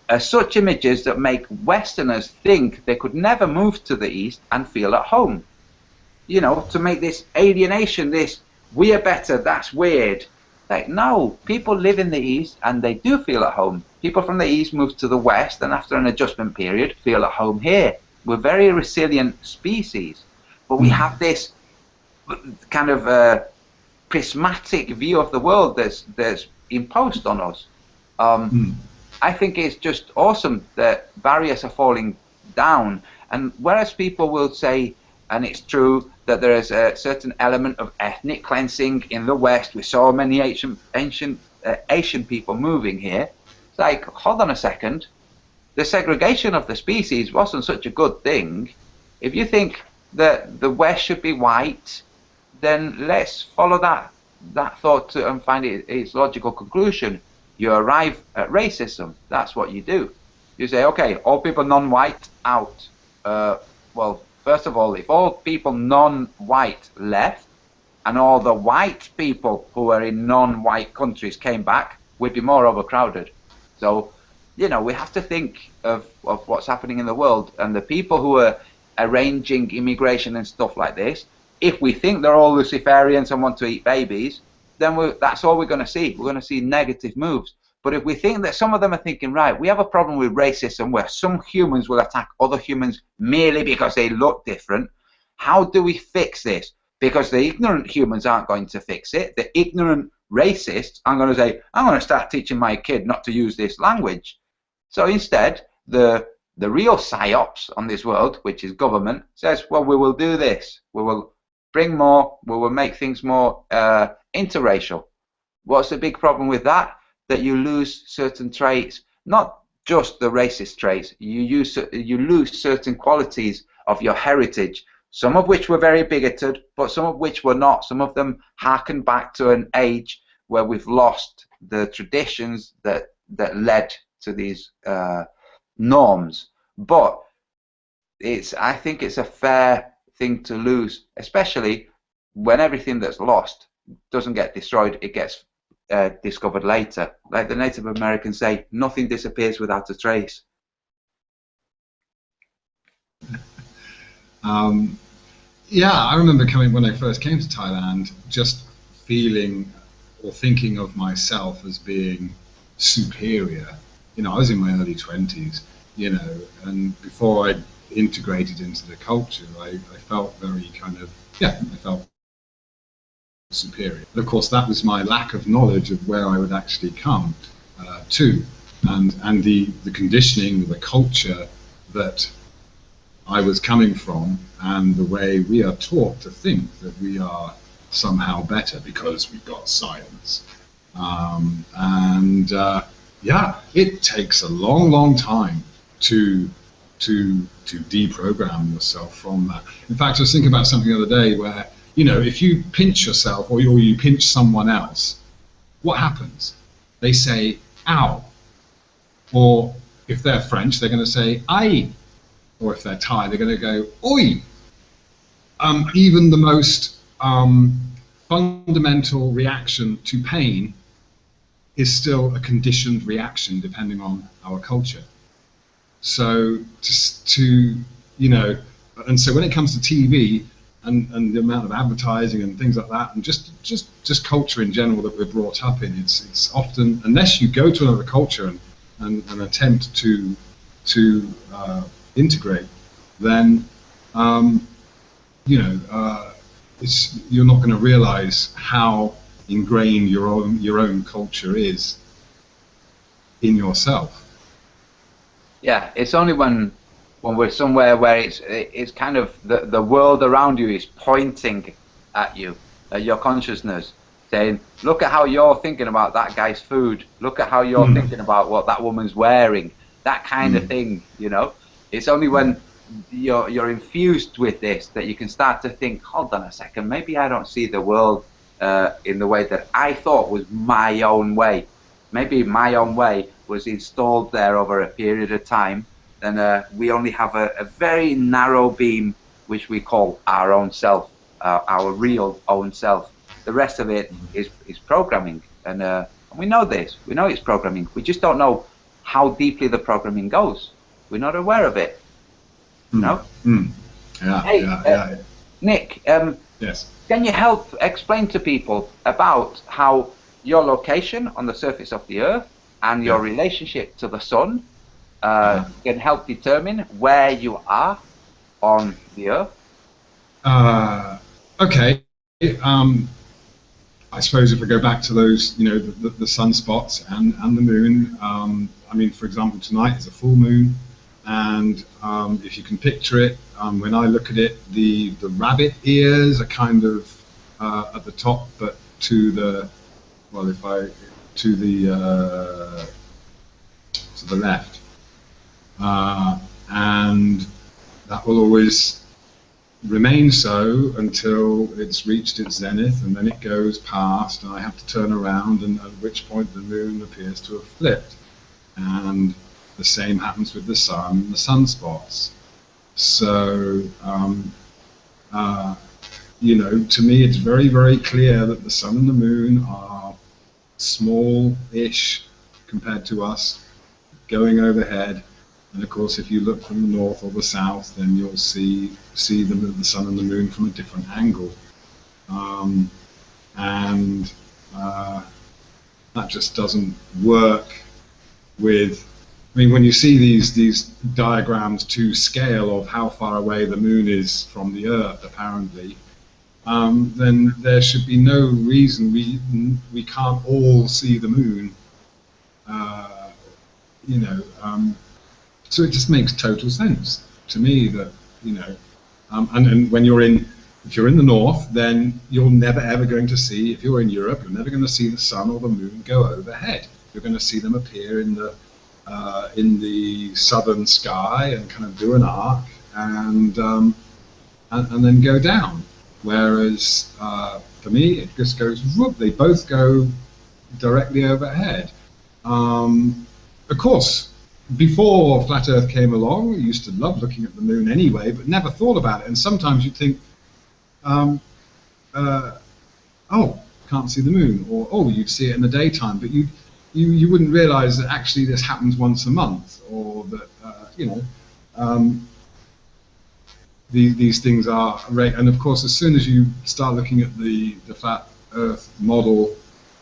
are such images that make Westerners think they could never move to the East and feel at home. You know, to make this alienation, this we are better, that's weird. Like, no, people live in the East and they do feel at home. People from the East move to the West and after an adjustment period feel at home here. We're very resilient species, but we have this kind of prismatic view of the world that's imposed on us. I think it's just awesome that barriers are falling down, and whereas people will say, and it's true, that there is a certain element of ethnic cleansing in the West with so many ancient Asian people moving here, it's like, hold on a second, the segregation of the species wasn't such a good thing. If you think that the West should be white, then let's follow that thought and find its logical conclusion. You arrive at racism. That's what you do. You say, okay, all people non-white out. Well, first of all, if all people non-white left and all the white people who were in non-white countries came back, we'd be more overcrowded. So, you know, we have to think of what's happening in the world, and the people who are arranging immigration and stuff like this, if we think they're all Luciferians and want to eat babies, then that's all we're going to see. We're going to see negative moves. But if we think that some of them are thinking, right, we have a problem with racism where some humans will attack other humans merely because they look different, how do we fix this? Because the ignorant humans aren't going to fix it. The ignorant racists are going to say, I'm going to start teaching my kid not to use this language. So instead, the real psyops on this world, which is government, says, well, we will do this. We will bring more, we will make things more interracial. What's the big problem with that? That you lose certain traits, not just the racist traits, you lose certain qualities of your heritage, some of which were very bigoted, but some of which were not. Some of them harken back to an age where we've lost the traditions that led to these norms. But I think it's a fair thing to lose, especially when everything that's lost doesn't get destroyed, it gets discovered later. Like the Native Americans say, nothing disappears without a trace. Yeah, I remember when I first came to Thailand, just feeling or thinking of myself as being superior. You know, I was in my early 20s, you know, and before I integrated into the culture, I felt very kind of, I felt superior. But of course, that was my lack of knowledge of where I would actually come to, and the conditioning, the culture that I was coming from, and the way we are taught to think that we are somehow better because we've got science. Yeah, it takes a long, long time to deprogram yourself from that. In fact, I was thinking about something the other day where, you know, if you pinch yourself or you pinch someone else, what happens? They say, ow. Or if they're French, they're going to say, aïe. Or if they're Thai, they're going to go, oi. Even the most fundamental reaction to pain is still a conditioned reaction depending on our culture. So you know, and so when it comes to TV and the amount of advertising and things like that, and just culture in general that we're brought up in, it's often, unless you go to another culture and attempt to integrate, then you know, you're not going to realize how ingrained your own culture is in yourself. Yeah, it's only when we're somewhere where it's kind of the world around you is pointing at you, at your consciousness, saying, look at how you're thinking about that guy's food, look at how you're thinking about what that woman's wearing, that kind of thing, you know. It's only when you're infused with this that you can start to think, hold on a second, maybe I don't see the world in the way that I thought was my own way. Maybe my own way was installed there over a period of time, and we only have a very narrow beam which we call our own self, our real own self. The rest of it is programming, and we know this. We know it's programming. We just don't know how deeply the programming goes. We're not aware of it. No? Yeah, hey, yeah. Nick, yes. Can you help explain to people about how your location on the surface of the Earth and your relationship to the Sun can help determine where you are on the Earth? Okay. I suppose if I go back to those, you know, the sunspots and the moon. I mean, for example, tonight is a full moon, and if you can picture it, when I look at it, the rabbit ears are kind of at the top, but to the to the left, and that will always remain so until it's reached its zenith, and then it goes past, and I have to turn around, and at which point the moon appears to have flipped. And the same happens with the sun and the sunspots. So, you know, to me it's very, very clear that the sun and the moon are small-ish compared to us, going overhead. And of course, if you look from the north or the south, then you'll see the sun and the moon from a different angle, and that just doesn't work with. I mean, when you see these diagrams to scale of how far away the moon is from the Earth, apparently, then there should be no reason we can't all see the moon. You know. So it just makes total sense to me that, you know, and when if you're in the north, then you're never ever going to see, if you're in Europe, you're never going to see the sun or the moon go overhead. You're going to see them appear in the southern sky and kind of do an arc and then go down. Whereas for me, it just goes whoop. They both go directly overhead. Of course. Before Flat Earth came along, we used to love looking at the moon anyway, but never thought about it. And sometimes you'd think, oh, can't see the moon, or oh, you'd see it in the daytime, but you wouldn't realise that actually this happens once a month, or that you know, these things are rare. And of course, as soon as you start looking at the Flat Earth model,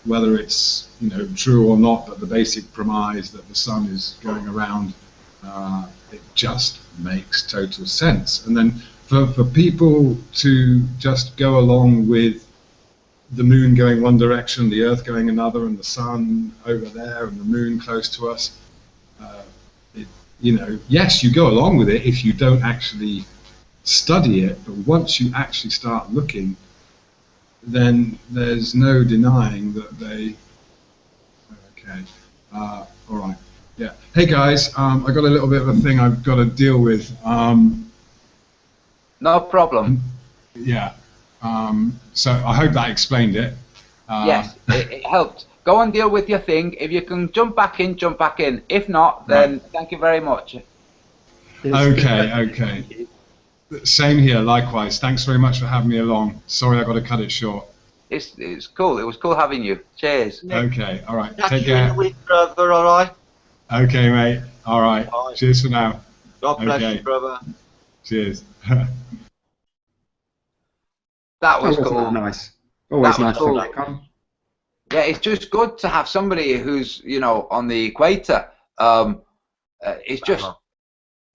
whether it's, you know, true or not, but the basic premise that the sun is going around, it just makes total sense. And then for people to just go along with the moon going one direction, the Earth going another, and the sun over there, and the moon close to us, you know, yes, you go along with it if you don't actually study it, but once you actually start looking, then there's no denying that they. Okay, all right, yeah. Hey guys, I got a little bit of a thing I've got to deal with. No problem. Yeah. So I hope that explained it. Yes, it helped. Go and deal with your thing. If you can jump back in, jump back in. If not, then thank you very much. Okay. Okay. Same here, likewise. Thanks very much for having me along. Sorry I got to cut it short. It's cool. It was cool having you. Cheers. Okay, all right. Catch Take you in care. a week, brother, all right? Okay, mate. All right. Bye. Cheers for now. God bless Okay. you, brother. Cheers. That was That cool. wasn't nice. Always That was nice to cool. have back on. Yeah, it's just good to have somebody who's, you know, on the equator. It's just,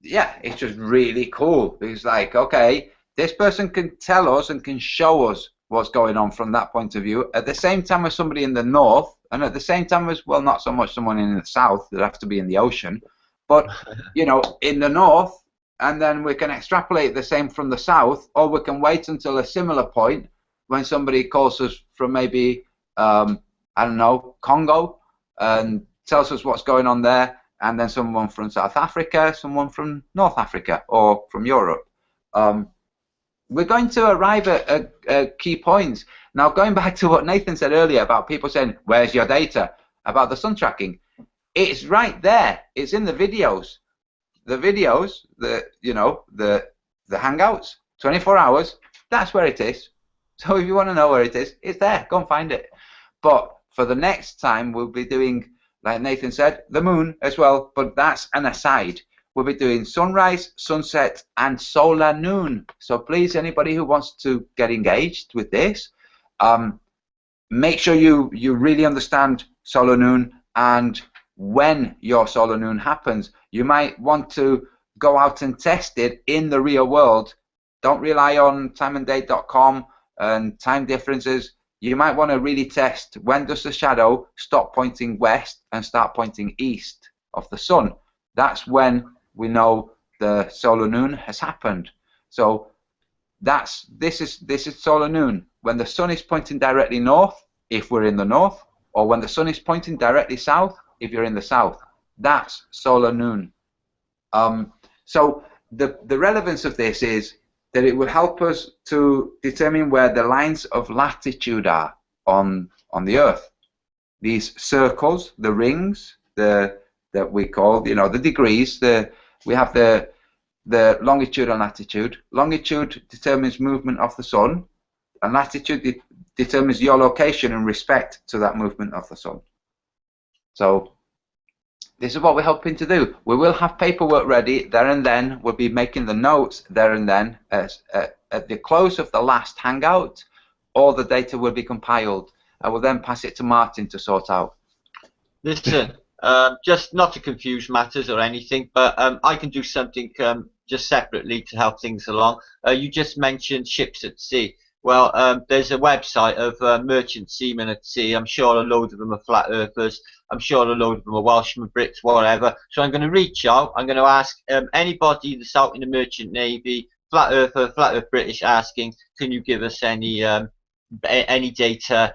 yeah, it's just really cool. It's like, okay, this person can tell us and can show us what's going on from that point of view. At the same time as somebody in the north, and at the same time as, well, not so much someone in the south that has to be in the ocean, but, you know, in the north, and then we can extrapolate the same from the south, or we can wait until a similar point when somebody calls us from maybe, I don't know, Congo, and tells us what's going on there, and then someone from South Africa, someone from North Africa, or from Europe. We're going to arrive at key points. Now, going back to what Nathan said earlier about people saying, where's your data about the sun tracking? It's right there. It's in the videos. The videos, you know, the Hangouts, 24 hours, that's where it is. So if you want to know where it is, it's there. Go and find it. But for the next time, we'll be doing, like Nathan said, the moon as well, but that's an aside. We'll be doing sunrise, sunset, and solar noon. So please, anybody who wants to get engaged with this, make sure you really understand solar noon and when your solar noon happens. You might want to go out and test it in the real world. Don't rely on timeanddate.com and time differences. you might want to really test when does the shadow stop pointing west and start pointing east of the sun. That's when we know the solar noon has happened. So this is solar noon. When the sun is pointing directly north, if we're in the north, or when the sun is pointing directly south, if you're in the south. That's solar noon. So the relevance of this is that it will help us to determine where the lines of latitude are on the Earth. These circles, the rings, that we call, the degrees. We have the longitude and latitude. Longitude determines movement of the sun, and latitude determines your location in respect to that movement of the sun. So this is what we're hoping to do. We will have paperwork ready there and then. We'll be making the notes there and then. At the close of the last hangout, all the data will be compiled. I will then pass it to Martin to sort out. Listen, just not to confuse matters or anything, but I can do something just separately to help things along. You just mentioned ships at sea. Well, there's a website of merchant seamen at sea. I'm sure a load of them are flat earthers. I'm sure a load of them are Welshmen, Brits, whatever. So I'm going to reach out. I'm going to ask anybody that's out in the merchant navy, flat earth British, asking, can you give us any data,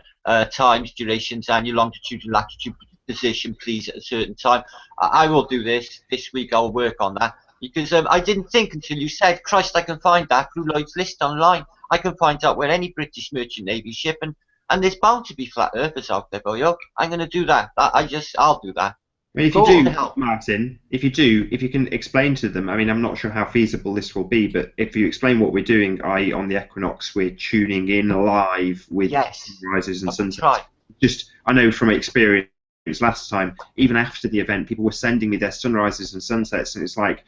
times, durations, annual longitude and latitude position, please, at a certain time. I will do this week. I'll work on that because I didn't think until you said, Christ, I can find that through Lloyd's List online. I can find out where any British merchant navy ship, and there's bound to be flat earthers out there, boyo. I'm going to do that. I'll do that. I mean, if you do, Martin, if you can explain to them, I mean, I'm not sure how feasible this will be, but if you explain what we're doing, i.e. on the equinox, we're tuning in live with sunrises and sunsets. I know from experience last time, even after the event, people were sending me their sunrises and sunsets, and it's like,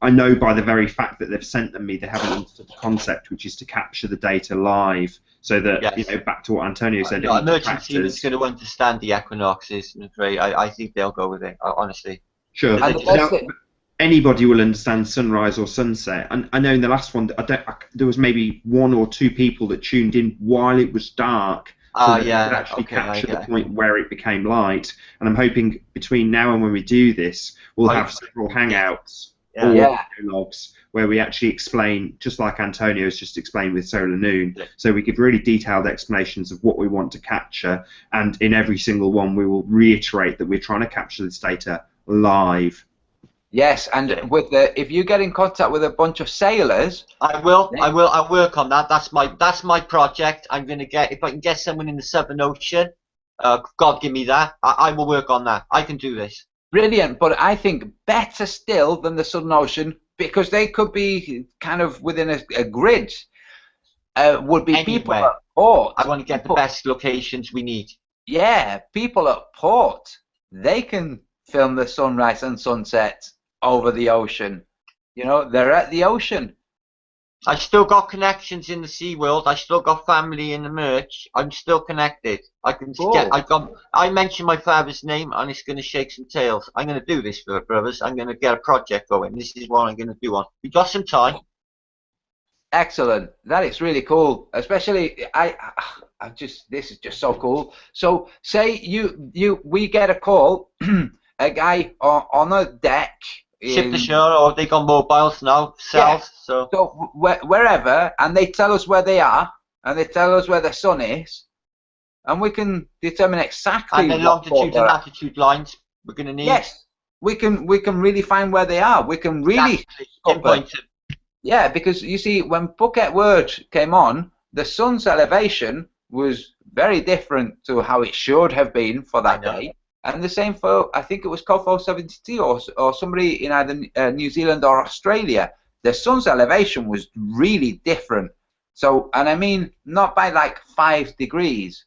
I know by the very fact that they've sent them me, they haven't understood the concept, which is to capture the data live, so that back to what Antonio said. No, a merchant seaman is going to understand the equinoxes. I think they'll go with it. Honestly, sure. Anybody will understand sunrise or sunset. And I know in the last one, there was maybe one or two people that tuned in while it was dark. So they could actually capture the point where it became light. And I'm hoping between now and when we do this, we'll have several hangouts or logs where we actually explain, just like Antonio's just explained with Solar Noon. So we give really detailed explanations of what we want to capture. And in every single one, we will reiterate that we're trying to capture this data live. Yes, and if you get in contact with a bunch of sailors, I'll work on that. That's my project. I'm gonna get, if I can get someone in the Southern Ocean, God give me that. I will work on that. I can do this. Brilliant, but I think better still than the Southern Ocean, because they could be kind of within a grid. Would be people at port. I want to get the best locations we need. Yeah, people at port. They can film the sunrise and sunset over the ocean. They're at the ocean. I still got connections in the sea world. I still got family in the merch. I'm still connected. I can get. I mentioned my father's name, and it's going to shake some tails. I'm going to do this for brothers. I'm going to get a project going. This is what I'm going to do on. We got some time. Excellent. That is really cool. Especially, this is just so cool. So, say we get a call, a guy on a deck. Ship to shore, or they got mobiles now, cells. So wherever, and they tell us where they are, and they tell us where the sun is, and we can determine exactly. And the longitude and latitude lines we're going to need. Yes, we can really find where they are. We can really pinpoint them. Yeah, because you see, when Phuket Word came on, the sun's elevation was very different to how it should have been for that day. And the same for, I think it was Kofo 72 or somebody in either New Zealand or Australia. The sun's elevation was really different. So, and I mean, not by like 5 degrees.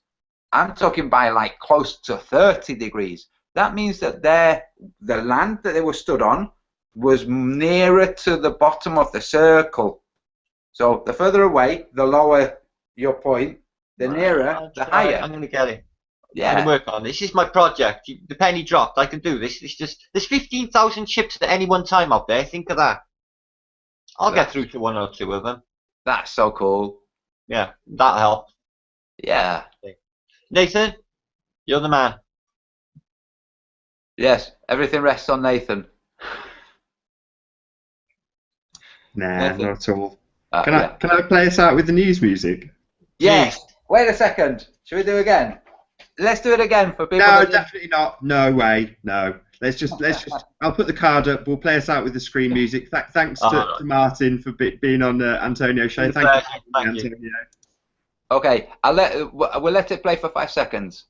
I'm talking by like close to 30 degrees. That means that the land that they were stood on was nearer to the bottom of the circle. So the further away, the lower your point, the nearer, the higher. I'm going to get it. Yeah. I'm going to work on this. This is my project. The penny dropped. I can do this. It's just, there's 15,000 ships at any one time out there. Think of that. I'll get through to one or two of them. That's so cool. Yeah, that'll help. Yeah. Nathan, you're the man. Yes. Everything rests on Nathan. Nah, Nathan. not at all. Yeah. Can I play us out with the news music? Yes. Wait a second. Should we do it again? Let's do it again for people. No, definitely not. No way. No. Let's just. I'll put the card up. We'll play us out with the screen music. Thanks to Martin for being on the Antonio show. Thank you, Antonio. Okay. We'll let it play for 5 seconds.